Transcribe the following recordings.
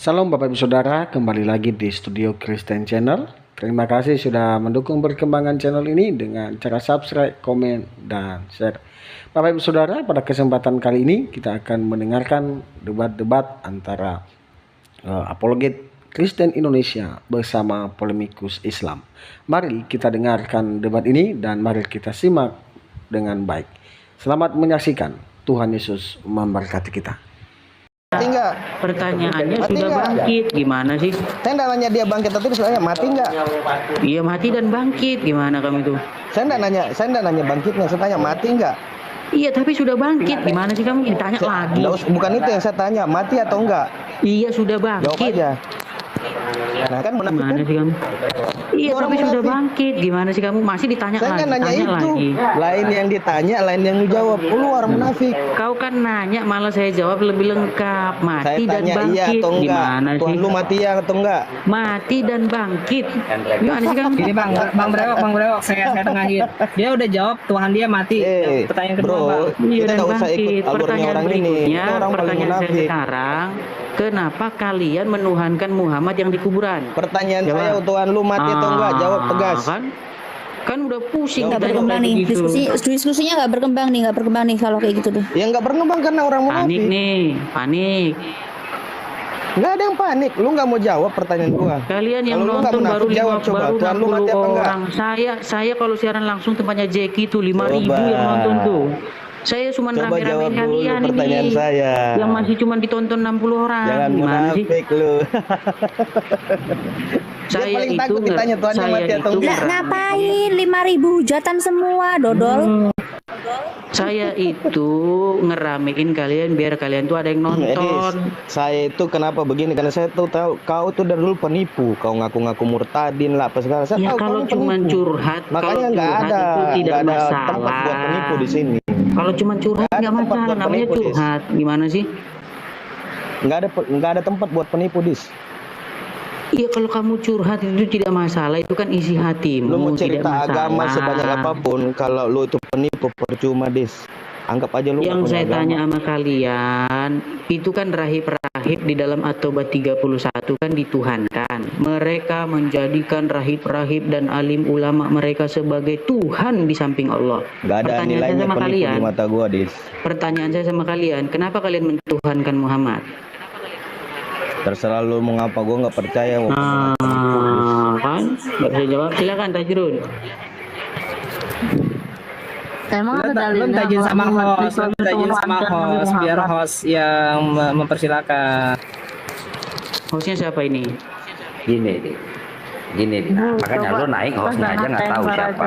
Salam Bapak Ibu Saudara, kembali lagi di Studio Kristen Channel. Terima kasih sudah mendukung perkembangan channel ini dengan cara subscribe, komen, dan share. Bapak Ibu Saudara, pada kesempatan kali ini kita akan mendengarkan debat-debat antara apologet Kristen Indonesia bersama polemikus Islam. Mari kita dengarkan debat ini dan mari kita simak dengan baik. Selamat menyaksikan. Tuhan Yesus memberkati kita. Mati enggak? Pertanyaannya Mati sudah nggak? bangkit, gimana sih? Saya enggak nanya dia bangkit atau tidak, saya mati enggak? Iya mati dan bangkit, gimana kamu itu? Saya enggak nanya bangkitnya, saya tanya mati enggak? Iya tapi sudah bangkit, gimana sih kamu ditanya lagi? Bukan itu yang saya tanya, mati atau enggak? Iya sudah Jawab bangkit. aja. Nah kan munafik Gimana kan? sih kamu? Iya Orang tapi sudah munafik. bangkit, gimana sih kamu masih ditanya Saya lagi? enggak nanya Tanya itu. lagi. Lain yang ditanya, lain yang dijawab. Lu orang munafik. Kau kan nanya malah saya jawab lebih lengkap. Saya Mati dan tanya iya bangkit, atau enggak? gimana Tuhan sih? lu mati ya atau enggak? Mati dan bangkit, gimana sih kamu? Ini bang Brewok, saya tengahin. Dia udah jawab Tuhan dia mati. Pertanyaan kedua bro, bang. Iya kita dan enggak usah ikut bangkit. alurnya Pertanyaan orang ini. berikutnya, Itu orang paling pertanyaan saya munafik. sekarang, kenapa kalian menuhankan Muhammad yang di kuburan? Pertanyaan Jawab. saya, Tuhan lu mati atau enggak? Jawab tegas. Kan udah pusing Nggak ditanya berkembang kayak nih begitu. diskusinya nggak berkembang nih kalau kayak gitu deh. Ya enggak berkembang karena orang Panik munafik. nih, panik. Enggak ada yang panik. Lu enggak mau jawab pertanyaan gua. Kalian yang Kalau lu nggak nonton baru munafik, jawab coba. baru Tuhan lu 60 mati apa enggak? orang. Saya kalau siaran langsung tempatnya Jeki tuh 5.000 Coba. yang nonton tuh. Saya cuma Coba jawab rame-ramein dulu kalian pertanyaan ini. saya. Yang masih cuma ditonton 60 orang. Jangan Gimana sih? munafik lu. Saya paling itu takut ditanya Tuhannya saya mati atau itu enggak. Lah ngapain 5.000 hujatan semua dodol? Saya itu ngeramein kalian biar kalian tuh ada yang nonton. Saya itu kenapa begini? Karena saya tahu kau tuh dari dulu penipu. Kau ngaku-ngaku murtadin lah apa segala. Saya Ya tahu kalau kau cuma penipu. curhat, Makanya kalau nggak curhat ada, itu tidak nggak ada masalah. tempat buat penipu di sini. Kalau cuma curhat Nggak ada nggak tempat masalah, buat namanya penipu, Dis. curhat. Gimana sih? Nggak ada tempat buat penipu, Dis. Iya kalau kamu curhat itu tidak masalah, itu kan isi hatimu, Lu mau tidak cerita masalah. agama sebanyak apapun, kalau lu itu penipu percuma, Dis. Anggap aja lu nggak Yang punya saya agama. tanya sama kalian, itu kan rahib-rahib di dalam At-Taubah 31 kan dituhankan. Mereka menjadikan rahib-rahib dan alim ulama mereka sebagai Tuhan di samping Allah. Nggak ada Pertanyaan saya nilainya sama penipu kalian, di mata gua, Dis. pertanyaan saya sama kalian, kenapa kalian mentuhankan Muhammad? Terserah lu mau ngapa, gua nggak percaya. Kan? Nggak bisa jawab, silakan Tajrun. Emang ada Lu dalilnya tajin sama Muhammad host, lu tajin sama host, biar host yang mempersilakan. Hostnya siapa ini? Gini, makanya lo naik hostnya aja nggak tahu siapa.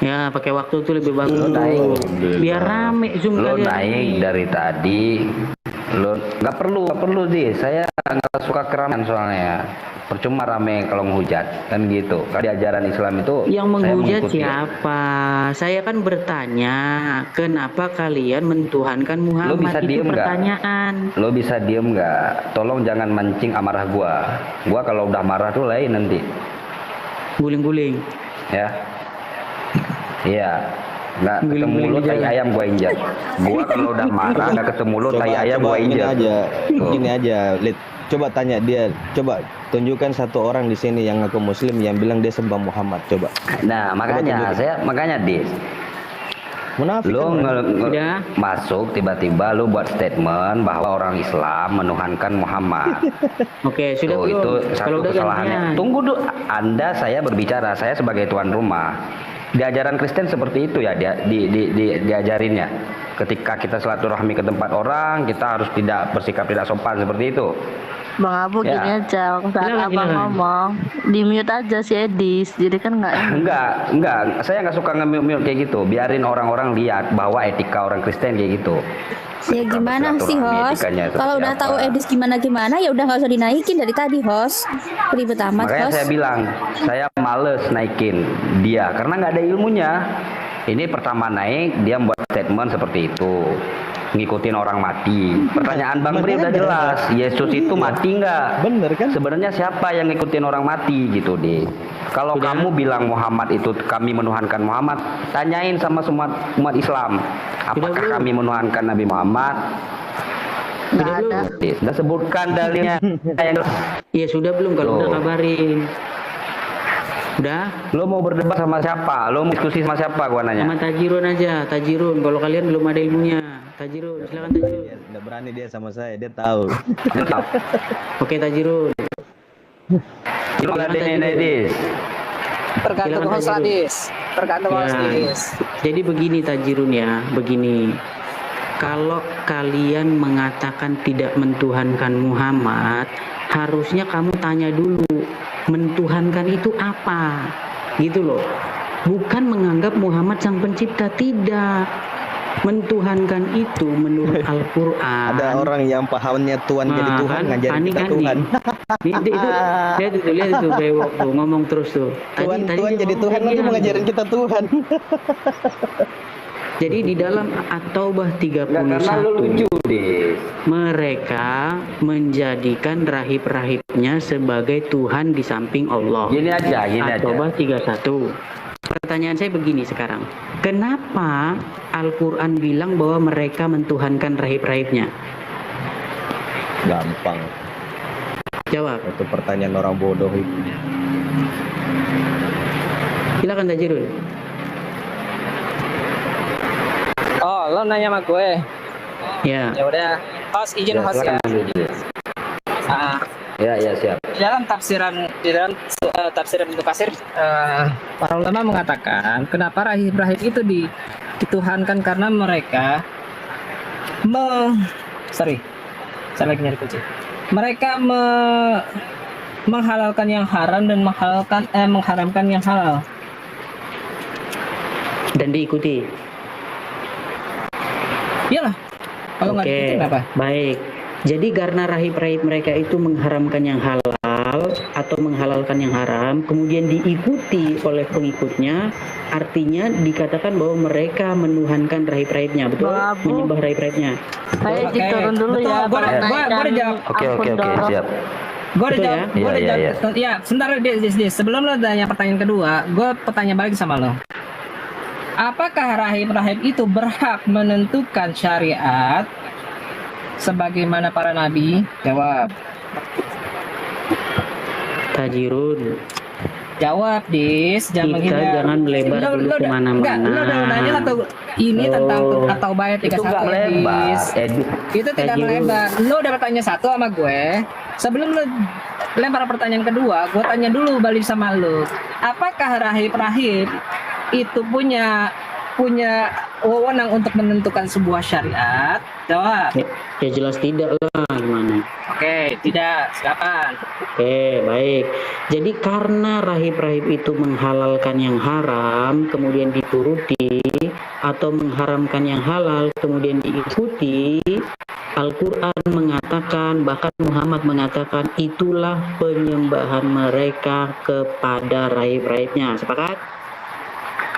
Ya pakai waktu tuh lebih bagus. Lo naik, Biar rame Zoom lo kalian. naik dari tadi, lo nggak perlu sih. Saya nggak suka keramaian soalnya. Percuma rame kalau menghujat kan gitu. Kalau di ajaran Islam itu Yang saya menghujat mengikuti. siapa? Saya kan bertanya, kenapa kalian mentuhankan Muhammad? Lo bisa Itu diem nggak? pertanyaan. Lo bisa diem nggak? Tolong jangan mancing amarah gua. Gua kalau udah marah tuh lain nanti, Guling-guling. ya. Iya. Nggak ketemu lo tai ayam gua injak. Gua kalau udah marah nggak ketemu lo tai ayam gua Gini injak. aja, Tuh. gini aja, Lid. Coba tanya dia, coba tunjukkan satu orang di sini yang ngaku Muslim yang bilang dia sembah Muhammad, coba. Nah, makanya Dis, Munafik. lu kan? Udah. masuk tiba-tiba lu buat statement bahwa orang Islam menuhankan Muhammad. Oke, sudah Tuh, belum? itu Kalau satu udah kesalahannya. gantian. Tunggu dulu, saya berbicara, saya sebagai tuan rumah. Di ajaran Kristen seperti itu ya, diajarinnya. Ketika kita silaturahmi ke tempat orang, kita harus bersikap tidak sopan seperti itu. Bang Abu Ya. gini aja, saat Silakan, abang silakan. ngomong di mute aja si Edis, jadi kan nggak Enggak, saya nggak suka nge-mute kayak gitu. Biarin orang-orang lihat bahwa etika orang Kristen kayak gitu. Ya gimana sih Silaturahmi host? etikanya seperti Kalau udah apa. tahu Edis gimana ya udah nggak usah dinaikin dari tadi host. Ribet amat Makanya host. saya bilang, saya males naikin dia karena nggak ada ilmunya. Ini pertama naik, dia membuat statement seperti itu, ngikutin orang mati. Pertanyaan Bang Bri udah jelas, Yesus itu mati nggak? Bener kan? Sebenarnya siapa yang ngikutin orang mati gitu deh. Kalau kamu bilang Muhammad itu kami menuhankan Muhammad, tanyain sama semua umat Islam, apakah kami menuhankan Nabi Muhammad? Nggak ada. Sudah sebutkan dalilnya. Ya sudah belum, kalau udah kabarin. Udah? Lo mau berdebat sama siapa? Lo mau diskusi sama siapa gua nanya? Sama Tajirun aja, Tajirun. Kalau kalian belum ada ilmunya. Tajirun, silakan Tajirun. Dia udah berani dia sama saya, dia tahu. Mantap. Oke Tajirun. Lo nggak ada Dis. Tergantung Silakan, host Tajirun. Adis. Tergantung host Ya. Adis. Jadi begini Tajirun ya, begini. Kalau kalian mengatakan tidak mentuhankan Muhammad, harusnya kamu tanya dulu, mentuhankan itu apa? Gitu loh. Bukan menganggap Muhammad sang pencipta, tidak. Mentuhankan itu menurut Al-Quran. Ada orang yang pahamnya Tuhan jadi Nah, Tuhan, kan? ngajarin Panik kita kan Tuhan. Lihat itu Bewok tuh ngomong terus tuh. Tuhan Tadi Tuhan dia jadi ngomong Tuhan nanti kayak mau gitu. ngajarin kita Tuhan. Jadi di dalam At-Taubah Nggak, karena lo 31 lucu Dis. mereka menjadikan rahib-rahibnya sebagai Tuhan di samping Allah. Gini aja. At-Taubah 31. Pertanyaan saya begini sekarang. Kenapa Al-Quran bilang bahwa mereka mentuhankan rahib-rahibnya? Gampang. Jawab. Itu pertanyaan orang bodoh itu. Silakan Tajirul. Oh, lo nanya sama gue. Ya. Ya udah. Host izin Ya, host ya. silakan Dis. Ah, Ya siap. di dalam tafsiran Ibnu Katsir, para ulama mengatakan kenapa rahib-rahib itu dituhankan karena mereka saya lagi nyari kunci. Mereka menghalalkan yang haram dan mengharamkan yang halal. Dan diikuti. Iyalah. Kalau nggak diikuti kenapa? Baik. Jadi karena rahib-rahib mereka itu mengharamkan yang halal atau menghalalkan yang haram, kemudian diikuti oleh pengikutnya, artinya dikatakan bahwa mereka menuhankan rahib-rahibnya, betul? Babu. Menyembah rahib-rahibnya. Saya Oke. turun dulu Betul, ya. gua udah jawab. Oke, siap. Gue udah Betul jawab. ya? Gue udah Iya, jawab. Ya, sebentar Dis. Sebelum lo tanya pertanyaan kedua, gue pertanyaan balik sama lo. Apakah rahib-rahib itu berhak menentukan syariat sebagaimana para nabi? Jawab. Tajirun. Jawab, Dis. Jangan Kita menghindar. jangan melebar dulu kemana-mana. Enggak, lo udah nanya atau ini tentang atau bayat Itu 31 nggak melebar. Dis. Itu tidak Tajirun. melebar. Lo udah bertanya satu sama gue. Sebelum lo lempar pertanyaan kedua, gue tanya dulu balik sama lo. Apakah rahib-rahib itu punya wewenang untuk menentukan sebuah syariat? Jawab. Ya jelas tidak lah, gimana? Oke, tidak. Silakan. Oke, baik. Jadi karena rahib-rahib itu menghalalkan yang haram, kemudian dituruti, atau mengharamkan yang halal, kemudian diikuti, Al-Quran mengatakan, bahkan Muhammad mengatakan, itulah penyembahan mereka kepada rahib-rahibnya. Sepakat?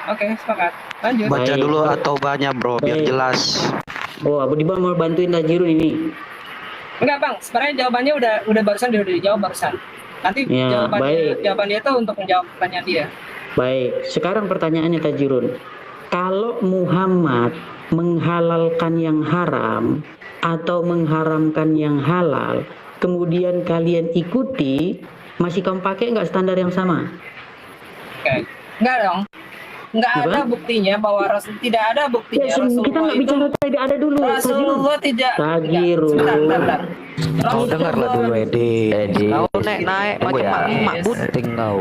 Oke, sepakat. Lanjut. Baik. Baca dulu atau banyak bro biar Baik. jelas. Oh, Abu Diba mau bantuin Tajirun ini. Enggak, Bang. Sebenarnya jawabannya udah barusan udah dijawab barusan. Nanti Ya, baik. jawaban dia tuh untuk menjawab pertanyaan dia. Baik, sekarang pertanyaannya Tajirun. Kalau Muhammad menghalalkan yang haram atau mengharamkan yang halal, kemudian kalian ikuti, masih kamu pakai nggak standar yang sama? Oke. Enggak dong. Enggak Apa? ada buktinya bahwa tidak ada buktinya Ya, kita Rasulullah nggak itu bicara tidak ada dulu. Tajirun. Rasulullah tidak. Tajirun. Bentar. Kau dengarlah dulu Edi. Kau naik Tunggu macam ya. mak bunting kau.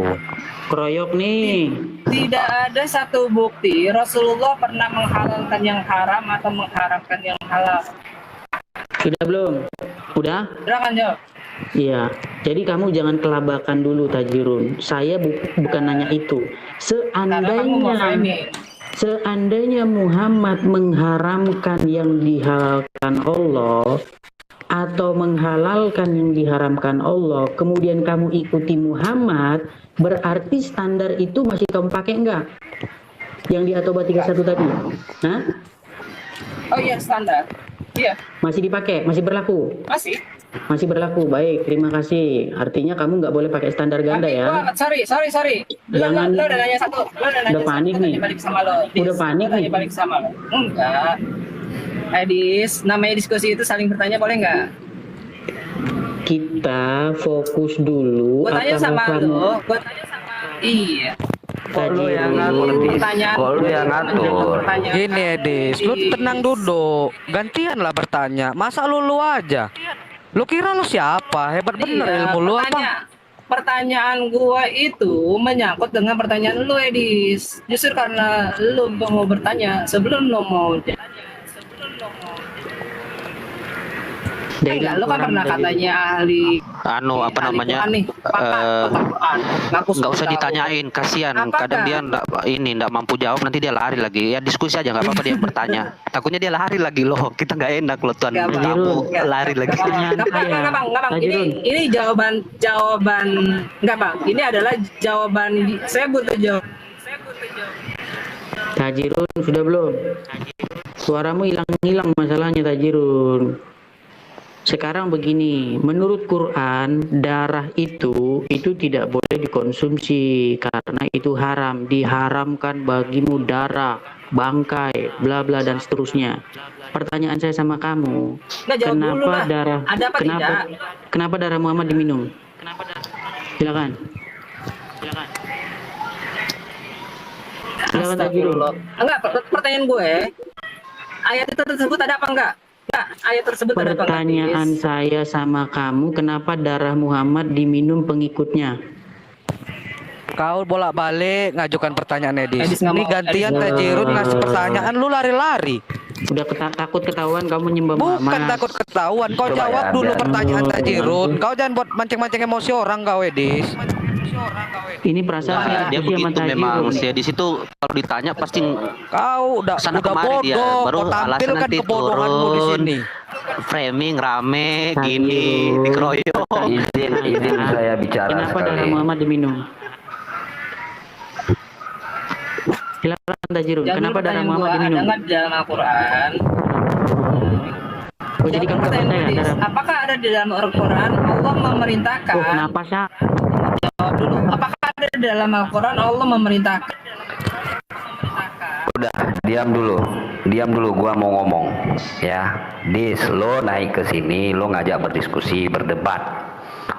Keroyok nih. Tidak ada satu bukti Rasulullah pernah menghalalkan yang haram atau mengharamkan yang halal. Sudah belum? Udah? Silakan jawab. Iya, jadi kamu jangan kelabakan dulu Tajirun. Saya bukan nanya itu. Karena kamu mau framing. Seandainya Muhammad mengharamkan yang dihalalkan Allah atau menghalalkan yang diharamkan Allah, kemudian kamu ikuti Muhammad, berarti standar itu masih kamu pakai enggak? Yang di At-Taubah 31 tadi? Hah? Oh iya, standar. Iya, Masih dipakai? Masih berlaku? masih. Masih berlaku. Baik, terima kasih. Artinya kamu nggak boleh pakai standar ganda Nanti ya. sorry. Jangan- Lo udah nanya satu. Lo udah nanya Udah satu, panik gua nih. tanya balik sama lo. Udah panik Gua tanya nih. balik sama lo. Enggak. Edis, namanya diskusi itu saling bertanya boleh nggak? Kita fokus dulu. Gue tanya apa sama mau lo, iya. Kok lu yang ngatur, Dis? Pertanyaan. Kok lu yang ngatur? Gini Edis, lu tenang duduk. Gantian lah bertanya. Masa lu aja? Lu kira lu siapa? Hebat bener Iya, ilmu lu apa? pertanyaan gua itu menyangkut dengan pertanyaan lu, Edis. Justru karena lu mau bertanya sebelum lu mau enggak, lu kan pernah katanya ahli apa namanya, nggak nggak usah ditanyain, kasihan. Kadang dia nggak mampu jawab, nanti dia lari lagi. Ya diskusi aja, nggak apa-apa dia bertanya. Takutnya dia lari lagi loh, kita nggak enak loh tuan tamu lari lagi. Nggak bang. Ini jawaban nggak bang. Ini adalah jawaban. Saya butuh jawaban. Tajirun sudah belum? Suaramu hilang masalahnya Tajirun. Sekarang begini, menurut Quran darah itu tidak boleh dikonsumsi karena itu haram, diharamkan bagimu darah, bangkai, bla bla dan seterusnya. Pertanyaan saya sama kamu, kenapa darah kenapa darah Muhammad diminum? Silakan. Silakan Tajirun. Enggak, pertanyaan gue, ayat itu tersebut ada apa enggak? Ayat tersebut ada apa? Pertanyaan saya sama kamu, kenapa darah Muhammad diminum pengikutnya? Kau bolak-balik ngajukan pertanyaan Edis. Ini gantian Tajirun ngasih pertanyaan, lu lari-lari. Udah takut ketahuan kamu nyembah Muhammad. Bukan takut ketahuan, kau jawab dulu pertanyaan Tajirun. Kau jangan buat mancing-mancing emosi orang kau, Edis. Ini perasaan Dia begitu memang. Di situ kalau ditanya pasti kau udah bodoh, dia. Baru kau tampilkan nanti kebodohanmu di sini. Framing rame gini dikeroyok. Izin saya bicara Kenapa sekali. darah Muhammad diminum? Silakan Tajirun. Kenapa darah Muhammad diminum? Ada nggak di dalam Al-Quran? Oh, jadi kamu dapat saya darah. Apakah ada di dalam Al-Quran Allah memerintahkan? Oh, kenapa sih? Jawab dulu. Apakah ada di dalam Al-Quran Allah memerintahkan? Udah, diam dulu, gua mau ngomong ya. Dis, lo naik ke sini, lo ngajak berdiskusi, berdebat,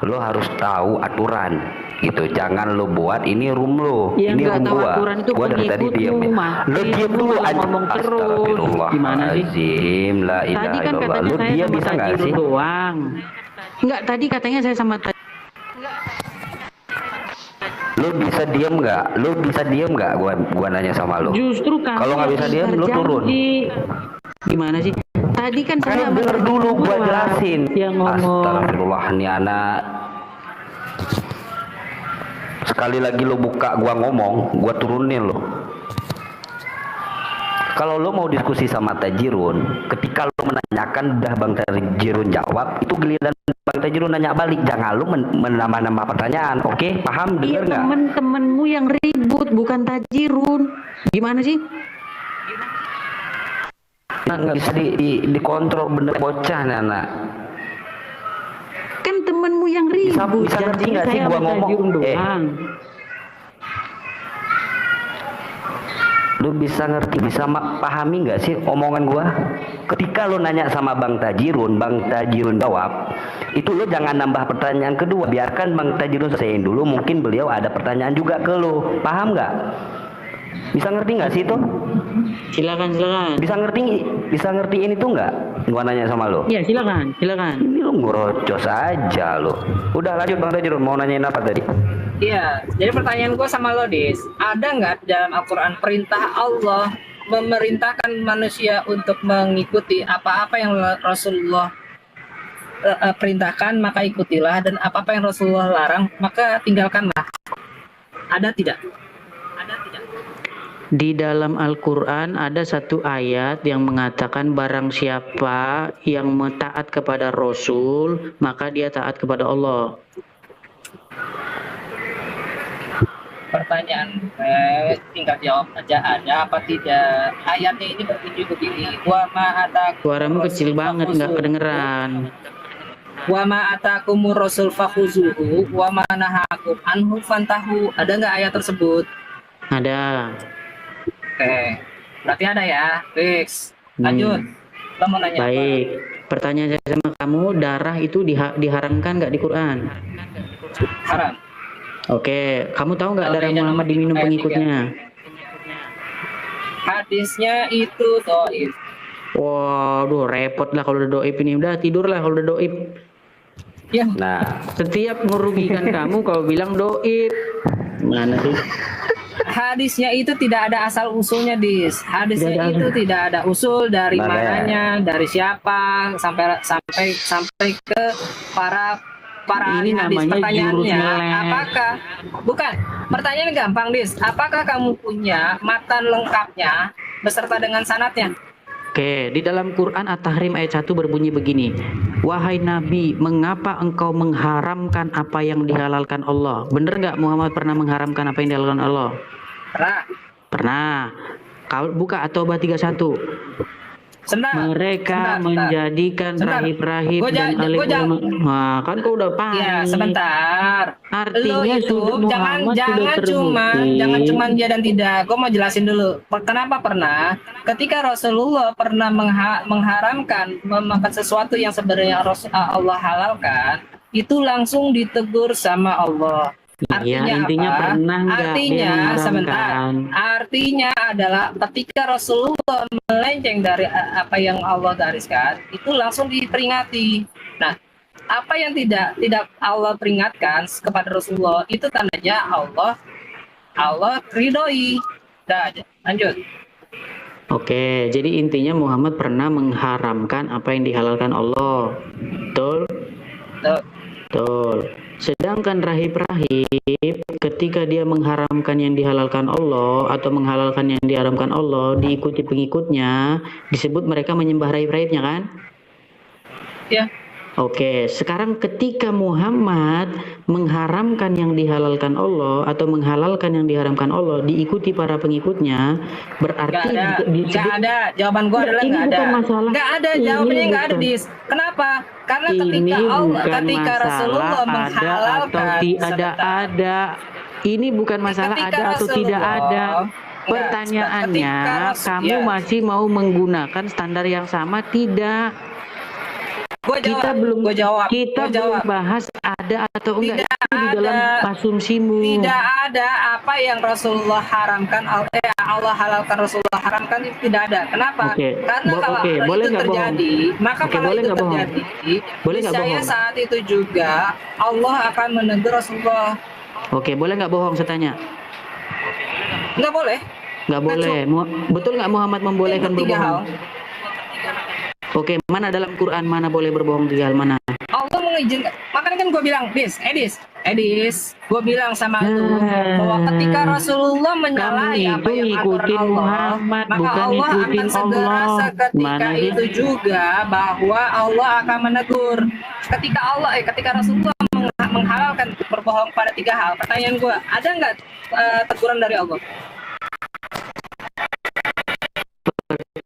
lo harus tahu aturan gitu. Jangan lo buat ini room lo, Ya, ini room tahu gua. aturan itu Gua dari tadi diam. Lo diam dulu aja. Ngomong terus. Gimana sih? Astagfirullahaladzim, la Tadi ilaha kan illallah. katanya Lo saya diam sama bisa nggak Tajirun sih? doang. Enggak, tadi katanya saya sama Tajirun. Lo bisa diam nggak? Gua nanya sama lo. Justru Kalau nggak bisa diam, lo turun. Gimana sih? Tadi kan saya Denger dulu gua jelasin. Yang ngomong. Astagfirullah, nih anak. Sekali lagi lo buka gua ngomong, gua turunin lo. Kalau lo mau diskusi sama Tajirun, ketika lo menanyakan udah Bang Tajirun jawab, itu giliran Bang Tajirun nanya balik. Jangan lo menambah-nambah pertanyaan. Oke, paham? Iya, Dengar nggak? temen-temenmu yang ribut, bukan Tajirun. Gimana sih? Nah, nggak bisa dikontrol, bener bocah nih anak. Kan temenmu yang ribut. Bisa ngerti nggak sih saya gua sama ngomong? Tajirun doang. Lu bisa ngerti, bisa pahami nggak sih omongan gua? Ketika lu nanya sama Bang Tajirun jawab, itu lu jangan nambah pertanyaan kedua. Biarkan Bang Tajirun selesaiin dulu, mungkin beliau ada pertanyaan juga ke lu. Paham nggak? Bisa ngerti nggak sih itu? Silakan. Bisa ngertiin itu nggak? Gua nanya sama lu. Iya, silakan. Ini lu ngerocos aja lu. Udah lanjut Bang Tajirun, mau nanyain apa tadi? Iya, jadi pertanyaan gue sama lo, Dis, ada nggak dalam Al-Quran perintah Allah memerintahkan manusia untuk mengikuti apa-apa yang Rasulullah perintahkan, maka ikutilah, dan apa-apa yang Rasulullah larang, maka tinggalkanlah. Ada tidak? Di dalam Al-Quran ada satu ayat yang mengatakan barang siapa yang taat kepada Rasul, maka dia taat kepada Allah. Pertanyaan tinggal jawab aja, ada apa tidak. Ayatnya ini berbunyi begini, wa ma atakum, Suaramu kecil banget, nggak kedengeran. wa ma atakumur rasul fakhuzuhu wa ma nahakum anhu fantahu. Ada nggak ayat tersebut? Ada. Oke, berarti ada ya. Fix. Lanjut. Lo mau nanya apa? Baik, pertanyaan saya sama kamu, darah itu diharamkan nggak di Quran? Haram. Oke, kamu tahu nggak Kalau darah beda Muhammad nomor diminum ayat pengikutnya? Hadisnya itu doif. Waduh, repot lah kalau udah doib ini. Udah tidur lah kalau udah doib. Ya, Nah, Setiap merugikan kamu kau bilang doib. Mana sih? hadisnya itu tidak ada asal usulnya, Dis. Hadisnya Tidak ada. itu tidak ada usul dari Mana ya? mananya, dari siapa, sampai ke para ahli Ini hadis. namanya jurus Pertanyaannya, ngeles. apakah bukan? Pertanyaan gampang, Dis. Apakah kamu punya matan lengkapnya beserta dengan sanadnya? Oke, di dalam Quran At-Tahrim ayat 1 berbunyi begini. Wahai Nabi, mengapa engkau mengharamkan apa yang dihalalkan Allah? Bener nggak Muhammad pernah mengharamkan apa yang dihalalkan Allah? Pernah. Pernah. Kau buka At-Taubah 31. Sebentar. Mereka Sebentar. menjadikan Sebentar. rahib-rahib Gua dan ja- alim gua ja- ulama. Nah, kan kau udah paham. Iya, sebentar. Artinya Lu itu sudah Muhammad sudah jangan terbukti. cuman ya dan tidak. Gue mau jelasin dulu. Kenapa pernah? Ketika Rasulullah pernah mengharamkan memakan sesuatu yang sebenarnya Allah halalkan, itu langsung ditegur sama Allah. Iya, Artinya intinya apa? pernah nggak dia Artinya sebentar. mengharamkan? Artinya adalah ketika Rasulullah melenceng dari apa yang Allah gariskan, itu langsung diperingati. Nah, apa yang tidak Allah peringatkan kepada Rasulullah itu tandanya Allah ridhoi. Dah, lanjut. Oke, jadi intinya Muhammad pernah mengharamkan apa yang dihalalkan Allah. Betul? Tuh. Betul. Sedangkan rahib-rahib ketika dia mengharamkan yang dihalalkan Allah atau menghalalkan yang diharamkan Allah, diikuti pengikutnya, disebut mereka menyembah rahib-rahibnya kan? Ya. Oke, sekarang ketika Muhammad mengharamkan yang dihalalkan Allah atau menghalalkan yang diharamkan Allah, diikuti para pengikutnya, berarti Nggak ada. Jawaban gua adalah ini nggak ada. bukan masalah. Nggak ada. Ini Jawabannya nggak ada, bukan. Dis. Kenapa? Karena Ini bukan Rasulullah masalah ada menghalalkan atau ada. Ini bukan masalah Ketika ada atau tidak Rasulullah- ada. Enggak, Pertanyaannya, kamu ya. masih mau menggunakan standar yang sama? Tidak. Kita belum bahas ada atau enggak. Tidak Itu di dalam ada. asumsimu. Tidak ada apa yang Rasulullah haramkan, Allah halalkan, Rasulullah haramkan, itu tidak ada. Kenapa? Oke. Karena kalau Oke, boleh itu nggak bohong? terjadi, maka Oke, kalau boleh itu nggak bohong? terjadi, Boleh nggak saya bohong? saat itu juga Allah akan menegur Rasulullah. Oke, boleh nggak bohong saya tanya? Nggak boleh. Nggak boleh. Betul nggak Muhammad membolehkan Itu tiga hal. berbohong? Oke, mana dalam Quran mana boleh berbohong tiga hal mana? Allah mengizinkan. Makanya kan gue bilang, Edis, gue bilang sama lu bahwa ketika Rasulullah menyalahi Kamu apa itu yang aturan ikutin Allah, Muhammad, maka bukan Allah akan ikutin segera Allah. seketika Mana itu dia? juga bahwa Allah akan menegur. Ketika Rasulullah menghalalkan berbohong pada tiga hal. Pertanyaan gue, ada nggak teguran dari Allah?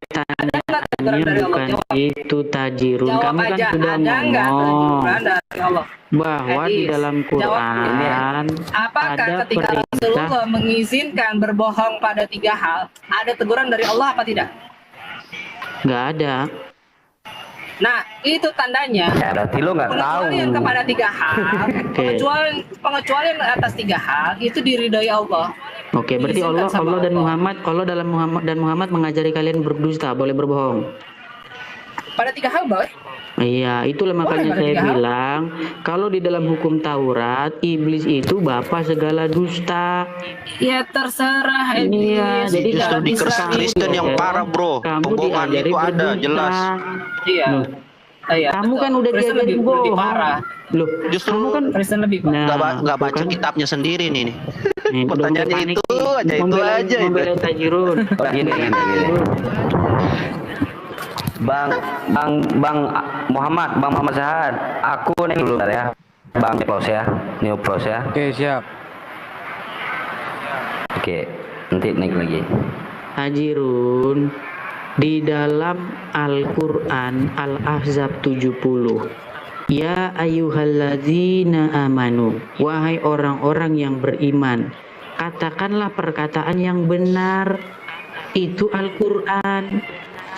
Pertanyaannya bukan itu Tajirun. Jawab Kamu kan aja, sudah ada nggak ngomong teguran dari Allah? bahwa di Edis, dalam Quran Apakah ada ketika perintah. Rasulullah mengizinkan berbohong pada tiga hal, ada teguran dari Allah apa tidak? Nggak ada. Nah, itu tandanya ya berarti lo nggak tahu. pengecualian kepada tiga hal, pengecualian atas tiga hal itu diridhoi Allah. Oke, berarti Diizinkan Allah sama dan Muhammad, Allah dalam Muhammad mengajari kalian berdusta, boleh berbohong. Pada tiga hal boleh. Iya, itulah makanya pada saya tiga hal. bilang kalau di dalam hukum Taurat iblis itu bapak segala dusta. Ya terserah. Iya, jadi Justru di Kristen yang parah, bro. Kamu Pembohongan diajari itu ada, berdusta. jelas. Iya. Loh, Iya, kamu betul. kan udah Kristen diajarin lebih bohong. parah. Loh, Justru kamu kan Kristen lebih parah. Nggak baca bukan. kitabnya sendiri nih. Nih, udah Pertanyaannya panik itu nih. aja, itu Membela- aja itu. membela Tajirun. Oh, gini. Bang Muhammad Sahad, aku nih dulu bentar ya. Bang close ya, new close ya. Oke, siap. Oke, nanti naik lagi. Tajirun, di dalam Al-Quran Al-Ahzab 70, ya ayyuhalladzina amanu, wahai orang-orang yang beriman, katakanlah perkataan yang benar. Itu Al-Quran.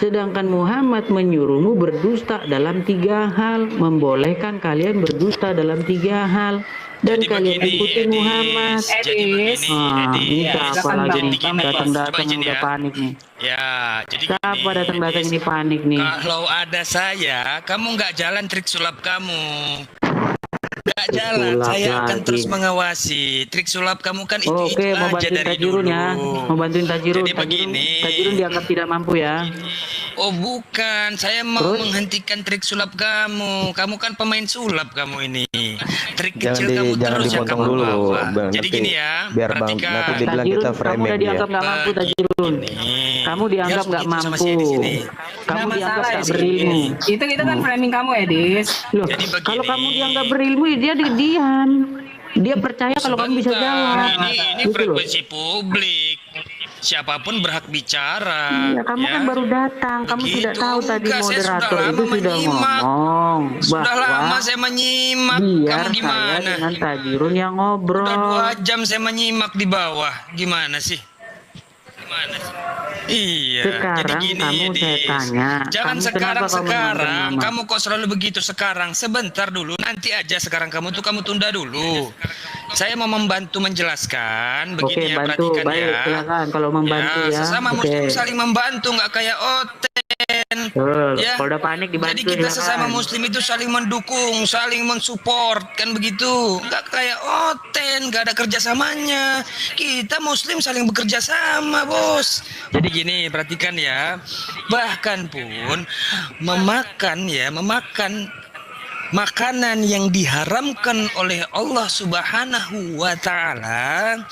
Sedangkan Muhammad menyuruhmu berdusta dalam 3 hal, membolehkan kalian berdusta dalam 3 hal. Dan kalian ikuti Muhammad. Edis. Ini siapa lagi nih? Datang-datang Coba Jen udah ya. panik nih. Ya, jadi Siapa gini, datang-datang ini panik nih? kalau ada saya, kamu nggak jalan trik sulap kamu. Nggak Trik jalan, sulap saya akan lagi. terus mengawasi. Trik sulap kamu kan itu Oke, mau aja bantuin dari Tajirun dulu. ya. Mau bantuin Tajirun. Jadi begini. Tajirun dianggap tidak mampu ya. Oh bukan, saya mau Terus? menghentikan trik sulap kamu. Kamu kan pemain sulap kamu ini. Trik Jangan kecil kamu jangan terus yang dipotong kamu dulu, bawa. Bang. Jadi Nanti gini ya, biar Bang perhatikan. nanti dibilang Tajirun, kita kamu framing udah dia. dianggap nggak mampu Tajirun. Kamu dianggap nggak Dia harus begitu sama mampu. saya di sini. Kamu Nggak dianggap masalah tak sih. berilmu. Itu kita kan framing kamu, Edis. Loh, Jadi begini. kalau kamu dianggap berilmu, ya dia diam. Dia percaya kalau kamu bisa Sebentar, jawab. Ini Gitu loh. frekuensi publik. Siapapun berhak bicara. Iya, kamu ya. kan baru datang. Kamu Begitu. tidak tahu tadi Enggak, saya sudah moderator lama itu sudah menyimak. ngomong Sudah lama bahwa saya menyimak. biar Kamu saya gimana? dengan Tajirun yang Udah ngobrol. 2 jam saya menyimak di bawah. Gimana sih? Gimana sih? Iya. Sekarang jadi gini, kamu saya Edis. tanya, Jangan kamu sekarang kenapa kamu sekarang. menonton Mama? Kamu kok selalu begitu sekarang? Sebentar dulu. Nanti aja sekarang kamu tunda dulu. Saya mau membantu menjelaskan. Oke, Begini ya, bantu. perhatikan Baik, ya. silakan kalau membantu ya. Sesama Oke. muslim saling membantu, nggak kayak Oten. Betul. Ya. Kalau udah panik dibantu Jadi kita silakan. sesama muslim itu saling mendukung, saling mensupport, kan begitu. Nggak kayak Oten, nggak ada kerjasamanya. Kita muslim saling bekerja sama, bos. Jadi gini, perhatikan ya. Bahkan pun memakan makanan yang diharamkan oleh Allah Subhanahu wa taala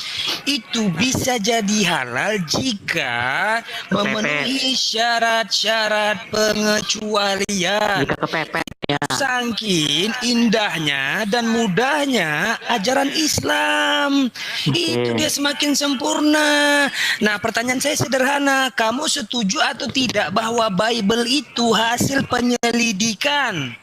itu bisa jadi halal jika memenuhi syarat-syarat pengecualian. Jika kepepet ya. Saking indahnya dan mudahnya ajaran Islam, itu dia semakin sempurna. Nah, pertanyaan saya sederhana, kamu setuju atau tidak bahwa Bible itu hasil penyelidikan?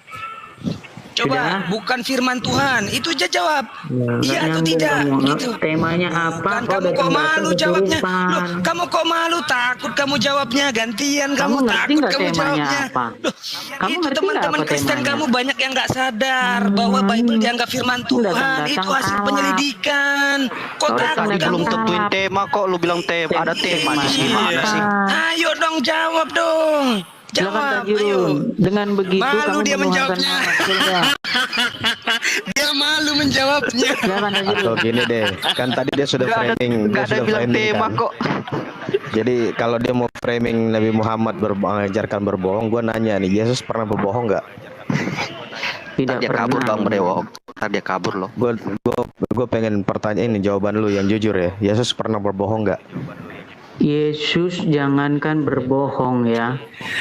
Coba, Tidak. bukan firman Tuhan. Itu aja jawab. Ya, Iya atau nyambung tidak? kamu. Gitu. Temanya apa? Kan Kok kamu kok datang-datang malu jawabnya? kesurupan? Loh, kamu kok malu? Takut kamu jawabnya? Gantian Kamu kamu, ngerti takut nggak kamu temanya jawabnya. apa? Loh, Kamu itu ngerti teman-teman nggak apa Kristen temanya? kamu banyak yang nggak sadar bahwa Bible dianggap firman Tuhan. datang-datang Itu hasil kalap. penyelidikan. Kok Kalau takut Tadi datang-datang belum kamu? tentuin kalap. tema kok lu bilang tema ada tema di sini mana sih? Ayo dong jawab dong. Silakan Jawab, ayo. Tajirun. Dengan begitu Malu kamu dia menuhankan menjawabnya. Muhammad. Coba. Dia malu menjawabnya. Silakan Tajirun. Atau gini deh, kan tadi dia sudah framing, dia Nggak ada sudah bilang framing tema kan. kok. Jadi kalau dia mau framing Nabi Muhammad mengajarkan berbohong, gua nanya nih, Yesus pernah berbohong nggak? Tidak Dia kabur pernah. Bang Brewok. Ntar dia kabur loh. Gue pengen pertanyaan ini, jawaban lu yang jujur ya. Yesus pernah berbohong nggak? Yesus jangankan berbohong ya.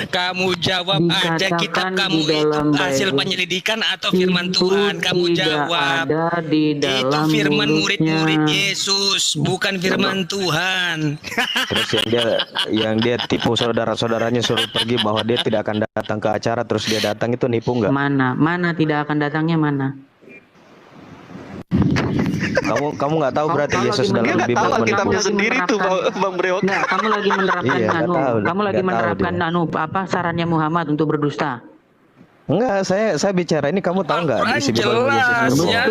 Kamu jawab aja, kitab Dikatakan kamu di dalam itu hasil Bible. penyelidikan atau firman Itu Tuhan? Kamu tidak jawab. ada di Itu dalam firman mulutnya. murid-murid Yesus, bukan firman Tuhan. Terus yang dia tipu saudara-saudaranya suruh pergi bahwa dia tidak akan datang ke acara, terus dia datang, itu nipu nggak? Mana tidak akan datangnya mana? Kamu nggak tahu berarti Kamu Yesus lagi dalam menerapkan- Bible kamu Kitabnya lagi sendiri tuh menerapkan- Bang Brewok. Nggak, kamu lagi menerapkan Iya, nggak tahu, kamu lagi nggak tahu menerapkan dia. apa sarannya Muhammad untuk berdusta. Enggak, saya bicara ini, kamu tahu nggak Al-Quran isi Bible Yesus jelas, berbohong? ya.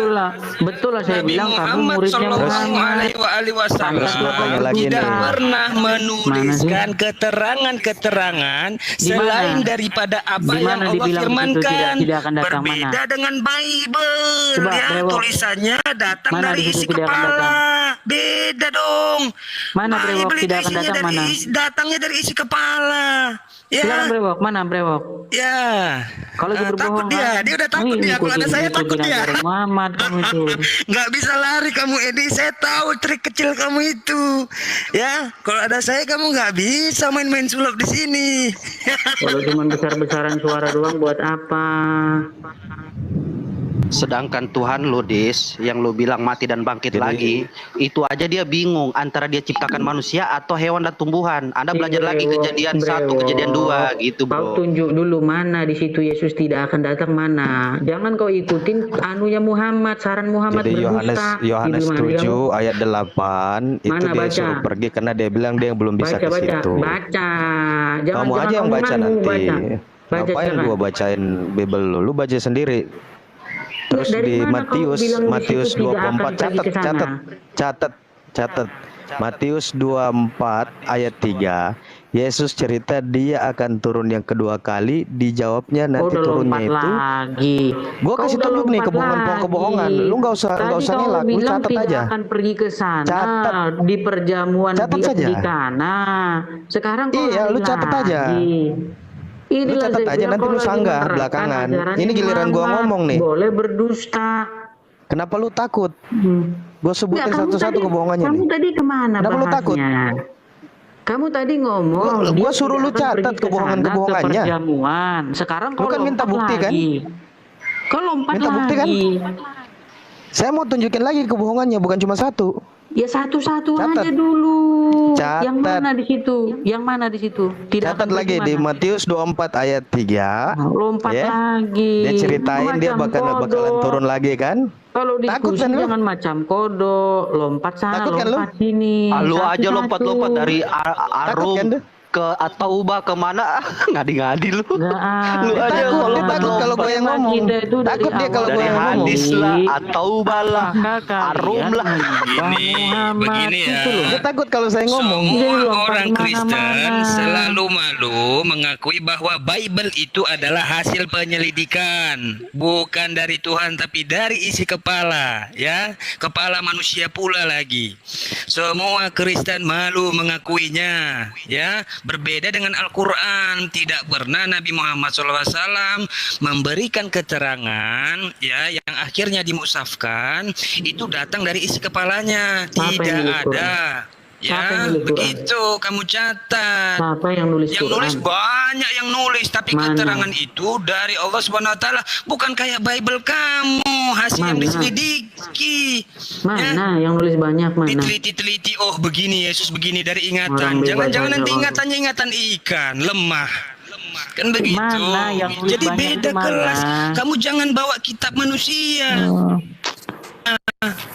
Betul lah saya Nabi bilang kamu Muhammad muridnya Sallallahu Muhammad. Alaihi Wasallam Terus gua tanya lagi tidak nih. pernah Mana menuliskan keterangan-keterangan selain daripada apa Di yang mana Allah dibilang firmankan. tidak akan datang, Berbeda mana? dengan Bible, Coba, ya, Brewok. tulisannya datang Mana dari di situ isi tidak akan kepala. datang? Beda dong. Mana, Brewok, Bible itu tidak akan isinya datang, dari mana? datangnya dari isi kepala. Ya. Silakan Brewok, mana Brewok? Ya. Kalau itu berbohong, takut dia udah takut dia. Kalau ada saya takut dia. Muhammad kamu itu. Nggak bisa lari kamu Edi, saya tahu trik kecil kamu itu. Ya, kalau ada saya kamu nggak bisa main-main sulap di sini. Kalau cuma besar-besaran suara doang buat apa? Sedangkan Tuhan lu Dis, yang lu bilang mati dan bangkit lagi, itu aja dia bingung antara dia ciptakan manusia atau hewan dan tumbuhan. Anda belajar lagi kejadian 1, kejadian 2 gitu, Kau bro. tunjuk dulu mana di situ Yesus tidak akan datang mana. Jangan kau ikutin anunya Muhammad, saran Muhammad Jadi berdusta. Yohanes Gimana kamu? 7 ayat 8 itu Mana dia baca? suruh pergi karena dia bilang dia belum bisa ke situ. Baca. Jangan Kamu aja yang baca omonganmu, nanti. Baca Ngapain sekarang. gua bacain Bible lu? Lu baca sendiri. Terus Dari di mana kau bilang di Matius situ tidak akan 24 pergi ke sana? catat. Matius 24 ayat 3. Yesus cerita dia akan turun yang kedua kali, dijawabnya nanti udah turunnya lompat itu. lagi. Gua kasih Udah tunjuk nih lompat kebohongan. lagi. Lu nggak usah Tadi kau ngelak, lu bilang catat tidak aja. akan pergi ke sana Catat. di perjamuan Catat biak saja. di Kana. Sekarang kau Iya, lu lari catat aja. lagi. Lu Inilah catat saya aja bilang nanti kau lu lagi sanggah menerapkan belakangan. ajaran Ini giliran gua Muhammad. ngomong nih. Boleh berdusta. Kenapa lu takut? Gua sebutin Nggak, kamu satu-satu tadi- kebohongannya Kamu nih. tadi kemana Kenapa lu takut? bahasnya? Kamu tadi ngomong Gua dia suruh lu tidak akan catat pergi ke kebohongan-kebohongannya. sana, ke perjamuan. Sekarang Lu kau kan minta lompat bukti, kan? lagi. Kau lompat Minta bukti, kan? lagi. Saya mau tunjukin lagi kebohongannya, bukan cuma satu. Ya satu-satu Catat. aja dulu. Catat. Yang mana di situ? Yang mana di situ? Tidak Catat akan lagi pergi di mana? Matius 24 ayat 3. Lompat ya. lagi. Dia ceritain dia Macam bakalan kodok. turun lagi kan? Kalau Takut diskusi kan lu? jangan macam kodok, lompat sana, Takut kan lu? lompat sini. Lu aja Satu-satu. lompat-lompat dari Takut kan Arum lu? ke Taubah kemana? Ngadi-ngadi lu. Nggak Lu ada. aja Takut, dia lompat takut kalau gua yang ngomong. Kita itu dari Takut dia kalau awal gua Dari yang ngomong. hadis lah, Taubah lah, Apakah Arum kalian lah. menyembah Muhammad? begini ya. Itu loh. Dia takut kalau saya ngomong. Jadi Semua lompat orang di Kristen mana-mana. selalu malu mengakui bahwa Bible itu adalah hasil penyelidikan, bukan dari Tuhan tapi dari isi kepala, ya, kepala manusia pula lagi. Semua Kristen malu mengakuinya, ya. Berbeda dengan Al-Quran, tidak pernah Nabi Muhammad SAW memberikan keterangan, ya, yang akhirnya dimusafkan itu datang dari isi kepalanya, Siapa yang tidak nulis Quran? ada. Siapa yang Ya, nulis Quran? begitu kamu catat. Siapa yang nulis Yang Quran? nulis banyak yang nulis, tapi Mana? keterangan itu dari Allah Subhanahu wa taala, bukan kayak Bible kamu, hasil yang Mana? diselidiki. Mana yang nulis banyak mana? Diteliti-teliti, oh begini Yesus begini dari Orang ingatan. bebas Jangan-jangan aja nanti orang. ingatannya ingatan ikan, lemah. Kan begitu. Mana yang nulis Jadi banyak beda itu mana? kelas. Kamu jangan bawa kitab manusia.